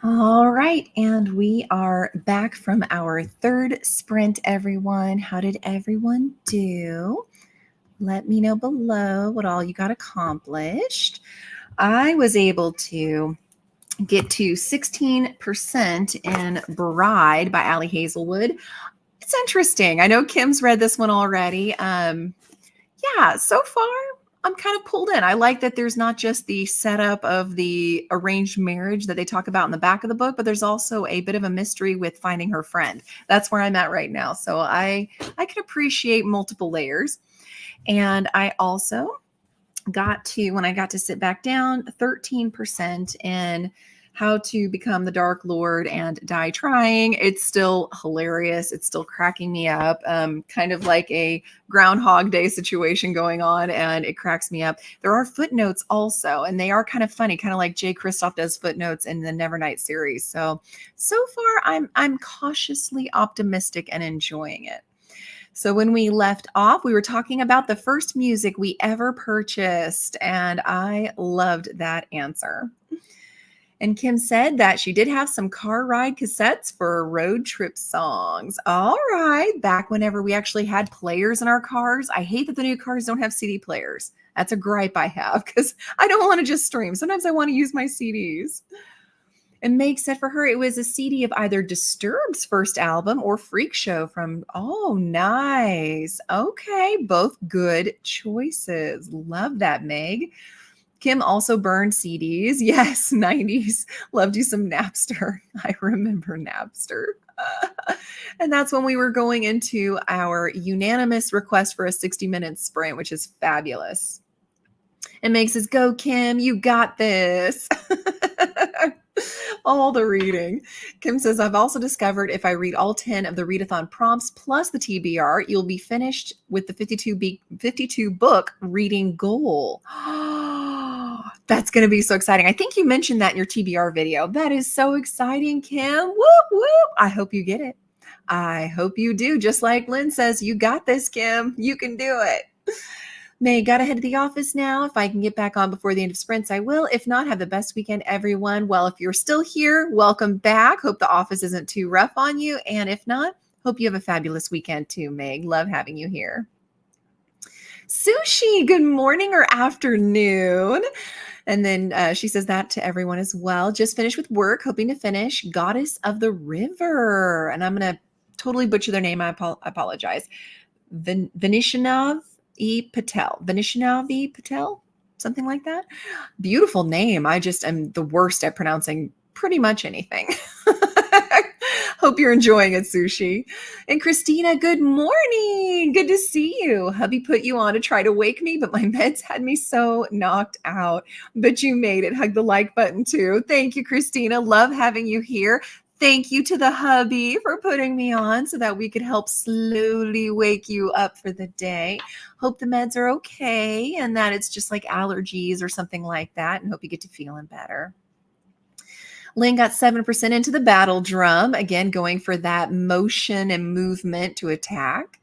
All right, and we are back from our third sprint, everyone. How did everyone do? Let me know below what all you got accomplished. I was able to get to 16% in Bride by Allie Hazelwood. It's interesting. I know Kim's read this one already. Yeah, so far I'm kind of pulled in. I like that there's not just the setup of the arranged marriage that they talk about in the back of the book, but there's also a bit of a mystery with finding her friend. That's where I'm at right now. So I can appreciate multiple layers. And I also when I got to sit back down, 13% in How to Become the Dark Lord and Die Trying. It's still hilarious. It's still cracking me up. Kind of like a Groundhog Day situation going on, and it cracks me up. There are footnotes also, and they are kind of funny, kind of like Jay Kristoff does footnotes in the Nevernight series. So far, I'm cautiously optimistic and enjoying it. So when we left off, we were talking about the first music we ever purchased, and I loved that answer. And Kim said that she did have some car ride cassettes for road trip songs. All right, back whenever we actually had players in our cars. I hate that the new cars don't have CD players. That's a gripe I have because I don't want to just stream. Sometimes I want to use my CDs. And Meg said for her, it was a CD of either Disturbed's first album or Freak Show from, oh, nice. Okay, both good choices. Love that, Meg. Kim also burned CDs. Yes, 90s. Loved you some Napster. I remember Napster. And that's when we were going into our unanimous request for a 60-minute sprint, which is fabulous. And Meg says, go, Kim, you got this. All the reading. Kim says, I've also discovered if I read all 10 of the readathon prompts plus the TBR, you'll be finished with the 52 book reading goal. That's going to be so exciting. I think you mentioned that in your TBR video. That is so exciting, Kim. Whoop, whoop. I hope you get it. I hope you do. Just like Lynn says, you got this, Kim. You can do it. May, got to head to the office now. If I can get back on before the end of sprints, I will. If not, have the best weekend, everyone. Well, if you're still here, welcome back. Hope the office isn't too rough on you. And if not, hope you have a fabulous weekend too, Meg. Love having you here. Sushi, good morning or afternoon. And then she says that to everyone as well. Just finished with work, hoping to finish Goddess of the River. And I'm going to totally butcher their name. I apologize. Vanishnav E. Patel. Vanishnav E. Patel? Something like that. Beautiful name. I just am the worst at pronouncing pretty much anything. Hope you're enjoying it, Sushi. And Christina, good morning. Good to see you. Hubby put you on to try to wake me, but my meds had me so knocked out. But you made it. Hug the like button too. Thank you, Christina. Love having you here. Thank you to the hubby for putting me on so that we could help slowly wake you up for the day. Hope the meds are okay and that it's just like allergies or something like that, and hope you get to feeling better. Lynn got 7% into the battle drum, again, going for that motion and movement to attack.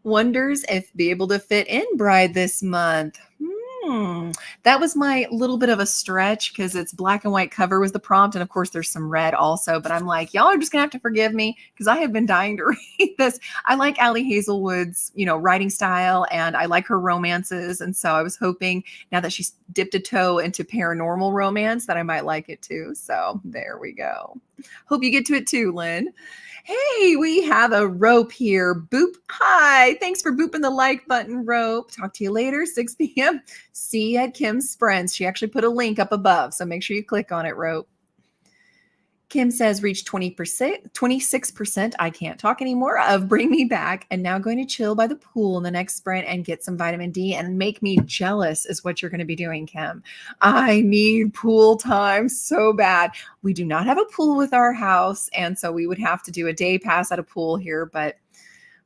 Wonders if be able to fit in Bride this month. That was my little bit of a stretch because it's black and white cover was the prompt. And of course, there's some red also. But I'm like, y'all are just going to have to forgive me because I have been dying to read this. I like Allie Hazelwood's, writing style, and I like her romances. And so I was hoping now that she's dipped a toe into paranormal romance that I might like it too. So there we go. Hope you get to it too, Lynn. Hey, we have a Rope here. Boop. Hi. Thanks for booping the like button, Rope. Talk to you later, 6 p.m. See you at Kim's Sprints. She actually put a link up above, so make sure you click on it, Rope. Kim says reach 26%. I can't talk anymore of Bring Me Back, and now going to chill by the pool in the next sprint and get some vitamin D and make me jealous is what you're going to be doing, Kim. I need pool time so bad. We do not have a pool with our house, and so we would have to do a day pass at a pool here, but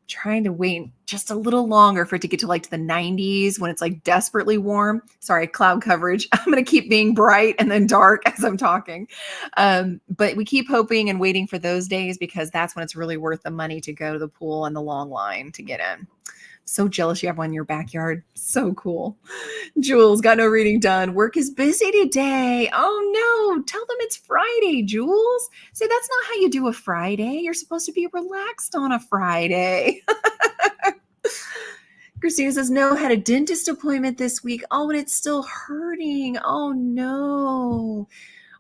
trying to wait just a little longer for it to get to the 90s when it's desperately warm. Sorry, cloud coverage. I'm going to keep being bright and then dark as I'm talking. But we keep hoping and waiting for those days because that's when it's really worth the money to go to the pool and the long line to get in. So jealous you have one in your backyard. So cool. Jules, got no reading done. Work is busy today. Oh no, tell them it's Friday, Jules. Say that's not how you do a Friday. You're supposed to be relaxed on a Friday. Christina says, no, had a dentist appointment this week. Oh, and it's still hurting. Oh no.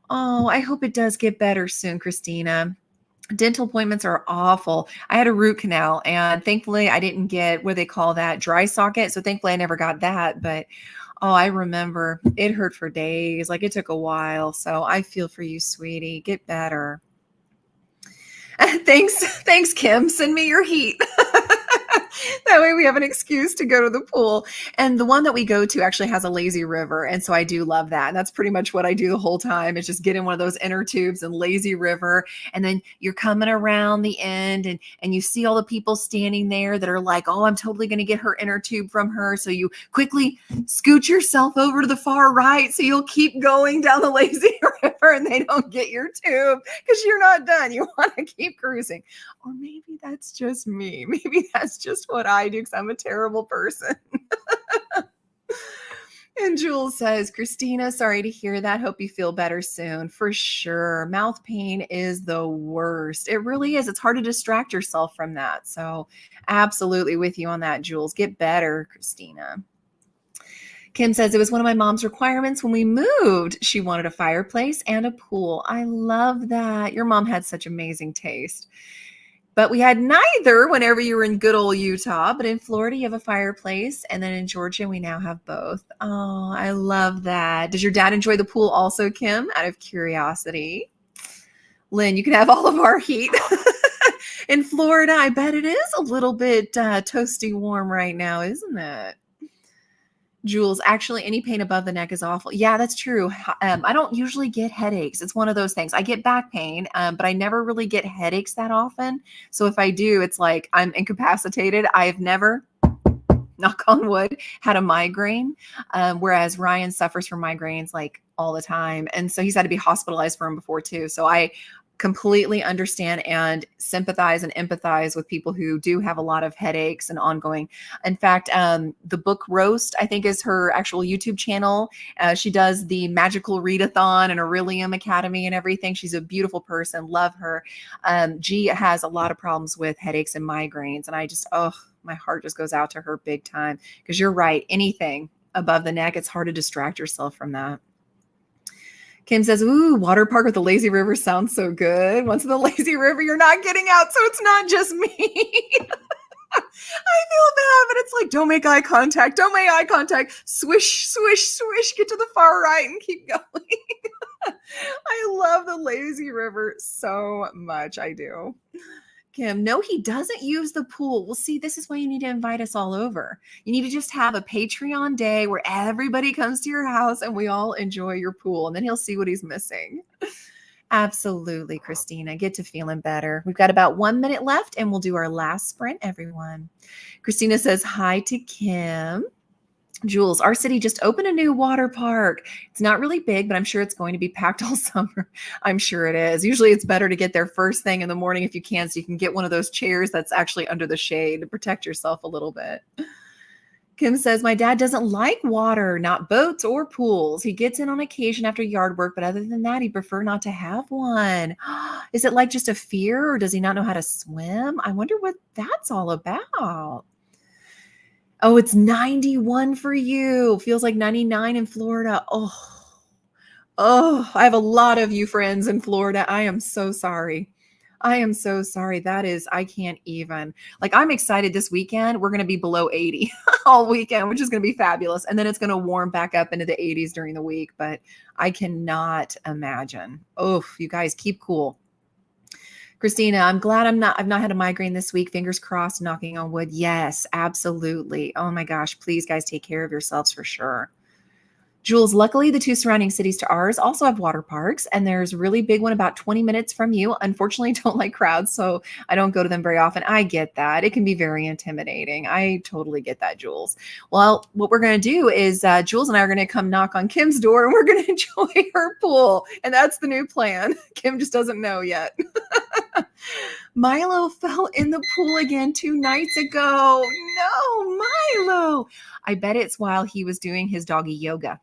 Oh, I hope it does get better soon, Christina. Dental appointments are awful. I had a root canal and thankfully I didn't get what they call that dry socket. So thankfully I never got that. But oh, I remember it hurt for days. Like it took a while. So I feel for you, sweetie. Get better. Thanks, Kim. Send me your heat. That way we have an excuse to go to the pool. And the one that we go to actually has a lazy river. And so I do love that. And that's pretty much what I do the whole time is just get in one of those inner tubes and lazy river. And then you're coming around the end and you see all the people standing there that are like, oh, I'm totally going to get her inner tube from her. So you quickly scoot yourself over to the far right. So you'll keep going down the lazy river and they don't get your tube because you're not done. You want to keep cruising. Or maybe that's just me. Maybe that's just what I do because I'm a terrible person. And Jules says, Christina, sorry to hear that. Hope you feel better soon. For sure. Mouth pain is the worst. It really is. It's hard to distract yourself from that. So absolutely with you on that, Jules. Get better, Christina. Kim says, it was one of my mom's requirements when we moved. She wanted a fireplace and a pool. I love that. Your mom had such amazing taste. But we had neither whenever you were in good old Utah. But in Florida, you have a fireplace. And then in Georgia, we now have both. Oh, I love that. Does your dad enjoy the pool also, Kim? Out of curiosity. Lynn, you can have all of our heat. In Florida, I bet it is a little bit toasty warm right now, isn't it? Jules, actually, any pain above the neck is awful. Yeah, that's true. I don't usually get headaches. It's one of those things. I get back pain, but I never really get headaches that often. So if I do, it's like I'm incapacitated. I've never, knock on wood, had a migraine, whereas Ryan suffers from migraines like all the time. And so he's had to be hospitalized for them before too. So I completely understand and sympathize and empathize with people who do have a lot of headaches and ongoing. In fact, the book Roast, I think, is her actual YouTube channel. She does the Magical Readathon and Aurelium Academy and everything. She's a beautiful person. Love her. G has a lot of problems with headaches and migraines. And I just, my heart just goes out to her big time because you're right. Anything above the neck, it's hard to distract yourself from that. Kim says, ooh, water park with the lazy river sounds so good. Once in the lazy river, you're not getting out. So it's not just me. I feel bad, but it's like, don't make eye contact. Don't make eye contact. Swish, swish, swish. Get to the far right and keep going. I love the lazy river so much. I do. Kim, no, he doesn't use the pool. Well, see, this is why you need to invite us all over. You need to just have a Patreon day where everybody comes to your house and we all enjoy your pool. And then he'll see what he's missing. Absolutely, Christina. Get to feeling better. We've got about 1 minute left and we'll do our last sprint, everyone. Christina says hi to Kim. Jules, our city just opened a new water park. It's not really big, but I'm sure it's going to be packed all summer. I'm sure it is. Usually it's better to get there first thing in the morning if you can, so you can get one of those chairs that's actually under the shade to protect yourself a little bit. Kim says, my dad doesn't like water, not boats or pools. He gets in on occasion after yard work, but other than that, he'd prefer not to have one. Is it like just a fear, or does he not know how to swim? I wonder what that's all about. Oh, it's 91 for you. Feels like 99 in Florida. Oh, I have a lot of you friends in Florida. I am so sorry. I am so sorry. That is, I can't even. Like, I'm excited this weekend. We're going to be below 80 all weekend, which is going to be fabulous. And then it's going to warm back up into the 80s during the week. But I cannot imagine. Oh, you guys keep cool. Christina, I'm glad I've not had a migraine this week. Fingers crossed, knocking on wood. Yes, absolutely. Oh my gosh, please guys take care of yourselves for sure. Jules, luckily the two surrounding cities to ours also have water parks, and there's a really big one about 20 minutes from you. Unfortunately, don't like crowds, so I don't go to them very often. I get that. It can be very intimidating. I totally get that, Jules. Well, what we're going to do is Jules and I are going to come knock on Kim's door, and we're going to enjoy her pool, and that's the new plan. Kim just doesn't know yet. Milo fell in the pool again 2 nights ago. No, Milo. I bet it's while he was doing his doggy yoga.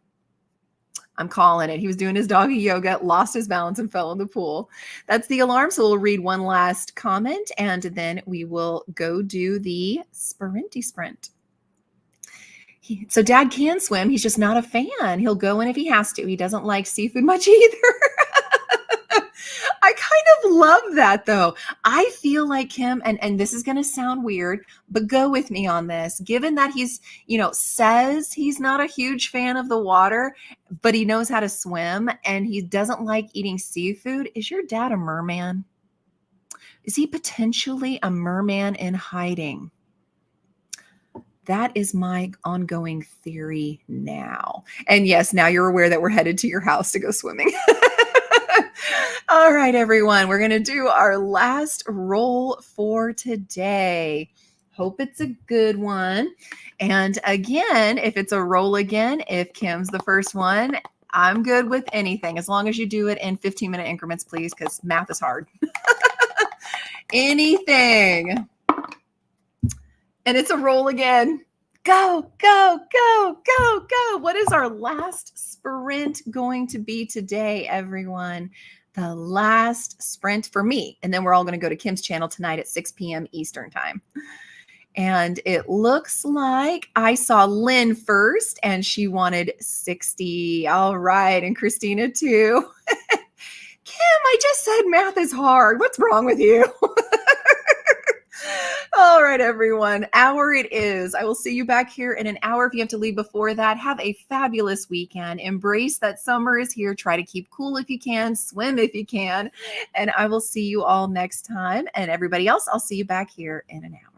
I'm calling it. He was doing his doggy yoga, lost his balance, and fell in the pool. That's the alarm. So we'll read one last comment, and then we will go do the sprinty sprint. So Dad can swim. He's just not a fan. He'll go in if he has to. He doesn't like seafood much either. I kind of love that, though. I feel like him, and this is going to sound weird, but go with me on this. Given that he's, says he's not a huge fan of the water, but he knows how to swim and he doesn't like eating seafood. Is your dad a merman? Is he potentially a merman in hiding? That is my ongoing theory now. And yes, now you're aware that we're headed to your house to go swimming. All right, everyone, we're going to do our last roll for today. Hope it's a good one. And again, if it's a roll again, if Kim's the first one, I'm good with anything, as long as you do it in 15-minute increments, please, because math is hard. Anything. And it's a roll again. Go, go, go, go, go. What is our last sprint going to be today, everyone? The last sprint for me. And then we're all going to go to Kim's channel tonight at 6 p.m. Eastern time. And it looks like I saw Lynn first, and she wanted 60. All right. And Christina too. Kim, I just said math is hard. What's wrong with you? All right, everyone. Hour it is. I will see you back here in an hour. If you have to leave before that, have a fabulous weekend. Embrace that summer is here. Try to keep cool if you can. Swim if you can. And I will see you all next time. And everybody else, I'll see you back here in an hour.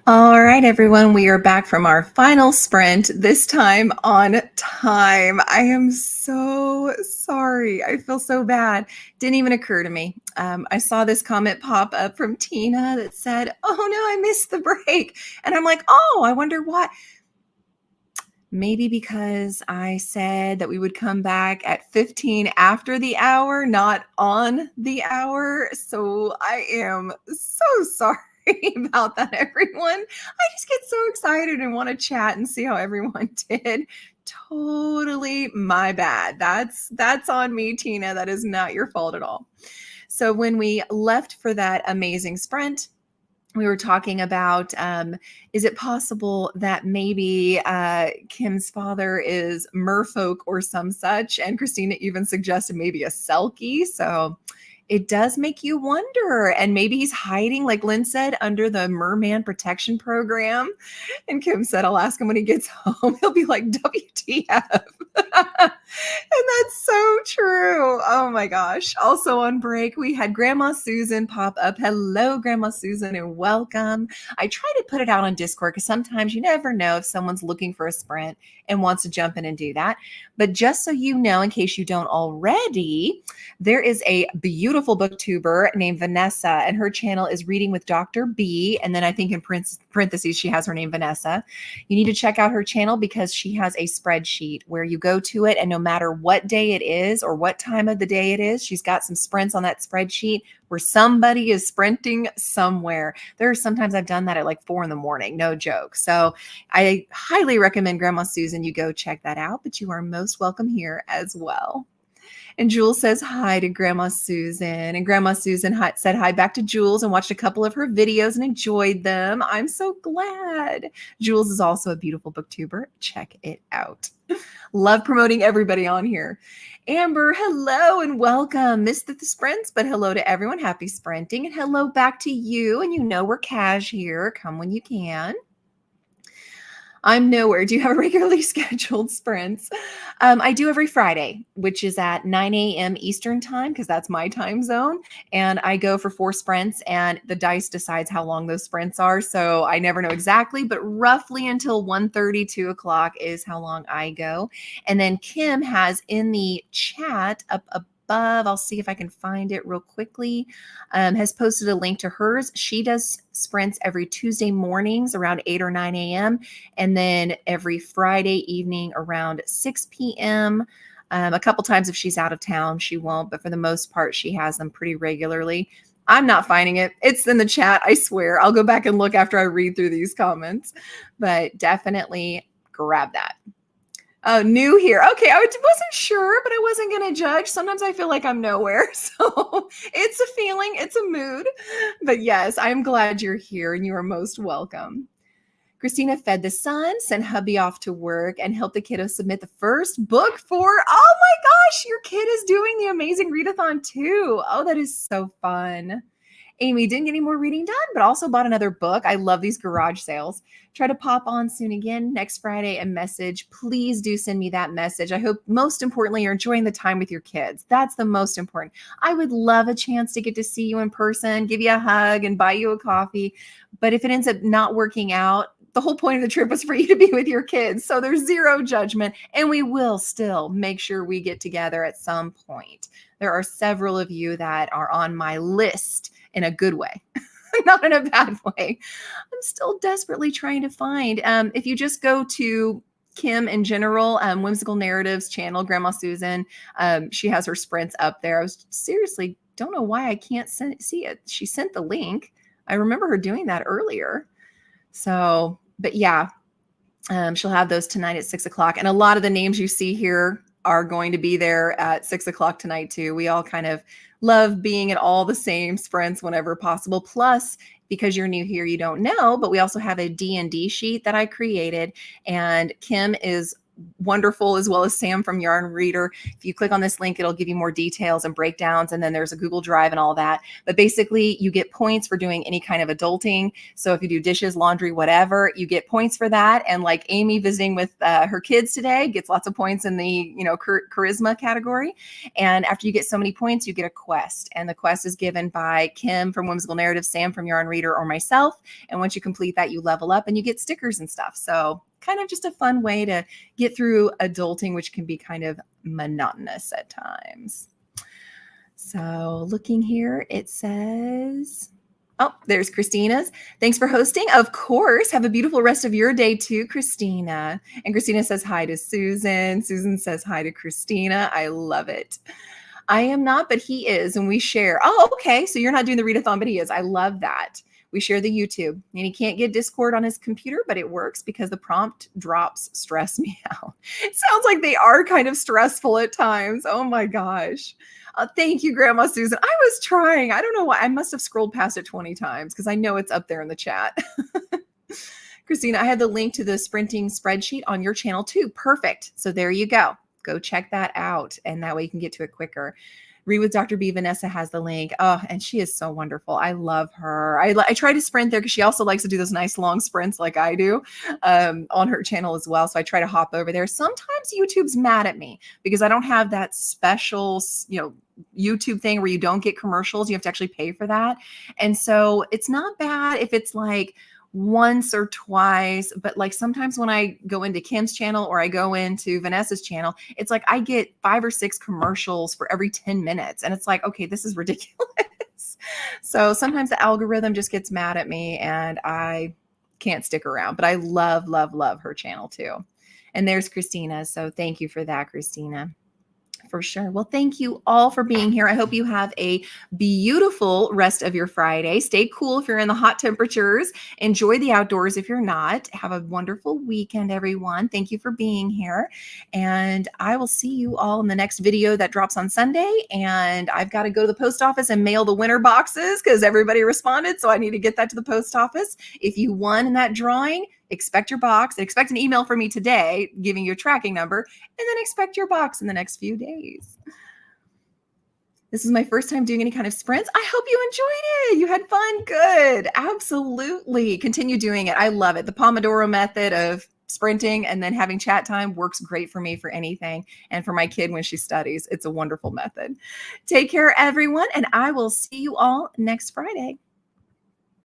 All right, everyone, we are back from our final sprint, this time on time. I am so sorry. I feel so bad. Didn't even occur to me. I saw this comment pop up from Tina that said, "Oh no, I missed the break." And I'm like, "Oh, I wonder why." Maybe because I said that we would come back at 15 after the hour, not on the hour. So I am so sorry about that, everyone. I just get so excited and want to chat and see how everyone did. Totally my bad. That's on me, Tina. That is not your fault at all. So when we left for that amazing sprint, we were talking about, is it possible that maybe Kim's father is merfolk or some such? And Christina even suggested maybe a Selkie. So it does make you wonder. And maybe he's hiding, like Lynn said, under the Merman Protection Program. And Kim said, I'll ask him when he gets home. He'll be like, WTF. And that's so true. Oh my gosh. Also on break, we had Grandma Susan pop up. Hello, Grandma Susan, and welcome. I try to put it out on Discord because sometimes you never know if someone's looking for a sprint and wants to jump in and do that. But just so you know, in case you don't already, there is a beautiful booktuber named Vanessa, and her channel is Reading with Dr. B. And then I think in parentheses, she has her name Vanessa. You need to check out her channel because she has a spreadsheet where you go to it, and no matter what day it is or what time of the day it is, she's got some sprints on that spreadsheet where somebody is sprinting somewhere. There are sometimes I've done that at like 4 a.m, no joke. So I highly recommend Grandma Susan, you go check that out, but you are most welcome here as well. And Jules says hi to Grandma Susan. And Grandma Susan said hi back to Jules and watched a couple of her videos and enjoyed them. I'm so glad. Jules is also a beautiful booktuber. Check it out. Love promoting everybody on here. Amber, hello and welcome. Missed the sprints, but hello to everyone. Happy sprinting. And hello back to you. And you know we're cash here. Come when you can. I'm nowhere. Do you have a regularly scheduled sprints? I do every Friday, which is at 9 a.m. Eastern time, because that's my time zone. And I go for 4 sprints, and the dice decides how long those sprints are. So I never know exactly, but roughly until 1:30, 2 o'clock is how long I go. And then Kim has in the chat up above, I'll see if I can find it real quickly, has posted a link to hers. She does sprints every Tuesday mornings around 8 or 9 a.m. and then every Friday evening around 6 p.m. A couple times if she's out of town, she won't, but for the most part, she has them pretty regularly. I'm not finding it. It's in the chat, I swear. I'll go back and look after I read through these comments, but definitely grab that. Oh, new here. Okay, I wasn't sure, but I wasn't going to judge. Sometimes I feel like I'm nowhere. So it's a feeling, it's a mood. But yes, I'm glad you're here and you are most welcome. Christina fed the son, sent hubby off to work, and helped the kiddos submit the first book for, oh my gosh, your kid is doing the amazing readathon too. Oh, that is so fun. Amy didn't get any more reading done, but also bought another book. I love these garage sales. Try to pop on soon again next Friday and message. Please do send me that message. I hope most importantly, you're enjoying the time with your kids. That's the most important. I would love a chance to get to see you in person, give you a hug and buy you a coffee. But if it ends up not working out, the whole point of the trip was for you to be with your kids. So there's zero judgment, and we will still make sure we get together at some point. There are several of you that are on my list in a good way, not in a bad way. I'm still desperately trying to find, if you just go to Kim in general, Whimsical Narratives channel, Grandma Susan, she has her sprints up there. I was seriously, don't know why I can't see it. She sent the link. I remember her doing that earlier. So, but yeah, she'll have those tonight at 6 o'clock. And a lot of the names you see here are going to be there at 6 o'clock tonight too. We all kind of love being at all the same sprints whenever possible. Plus, because you're new here, you don't know, but we also have a D&D sheet that I created, and Kim is wonderful, as well as Sam from Yarn Reader. If you click on this link, it'll give you more details and breakdowns. And then there's a Google Drive and all that. But basically, you get points for doing any kind of adulting. So if you do dishes, laundry, whatever, you get points for that. And like Amy visiting with her kids today gets lots of points in the, charisma category. And after you get so many points, you get a quest. And the quest is given by Kim from Whimsical Narrative, Sam from Yarn Reader, or myself. And once you complete that, you level up and you get stickers and stuff. So kind of just a fun way to get through adulting, which can be kind of monotonous at times. So looking here, it says, oh, there's Christina's. Thanks for hosting. Of course. Have a beautiful rest of your day too, Christina. And Christina says hi to Susan. Susan says hi to Christina. I love it. I am not, but he is. And we share. Oh, okay. So you're not doing the readathon, but he is. I love that. We share the YouTube, and he can't get Discord on his computer, but it works because the prompt drops stress me out. It sounds like they are kind of stressful at times. Oh my gosh. Thank you, Grandma Susan. I was trying. I don't know why. I must have scrolled past it 20 times because I know it's up there in the chat. Christina, I had the link to the sprinting spreadsheet on your channel too. Perfect. So there you go. Go check that out. And that way you can get to it quicker. Read with Dr. B. Vanessa has the link. Oh, and she is so wonderful. I love her. I try to sprint there because she also likes to do those nice long sprints like I do on her channel as well. So I try to hop over there. Sometimes YouTube's mad at me because I don't have that special, YouTube thing where you don't get commercials. You have to actually pay for that. And so it's not bad if it's like once or twice, but like sometimes when I go into Kim's channel or I go into Vanessa's channel, it's like I get 5 or 6 commercials for every 10 minutes. And it's like, okay, this is ridiculous. So sometimes the algorithm just gets mad at me and I can't stick around, but I love, love, love her channel too. And there's Christina. So thank you for that, Christina. For sure. Well, thank you all for being here. I hope you have a beautiful rest of your Friday. Stay cool if you're in the hot temperatures. Enjoy the outdoors if you're not. Have a wonderful weekend, everyone. Thank you for being here. And I will see you all in the next video that drops on Sunday. And I've got to go to the post office and mail the winner boxes because everybody responded. So I need to get that to the post office. If you won in that drawing, expect your box, expect an email from me today giving you a tracking number, and then expect your box in the next few days. This is my first time doing any kind of sprints. I hope you enjoyed it. You had fun. Good. Absolutely. Continue doing it. I love it. The Pomodoro method of sprinting and then having chat time works great for me for anything. And for my kid when she studies, it's a wonderful method. Take care, everyone. And I will see you all next Friday.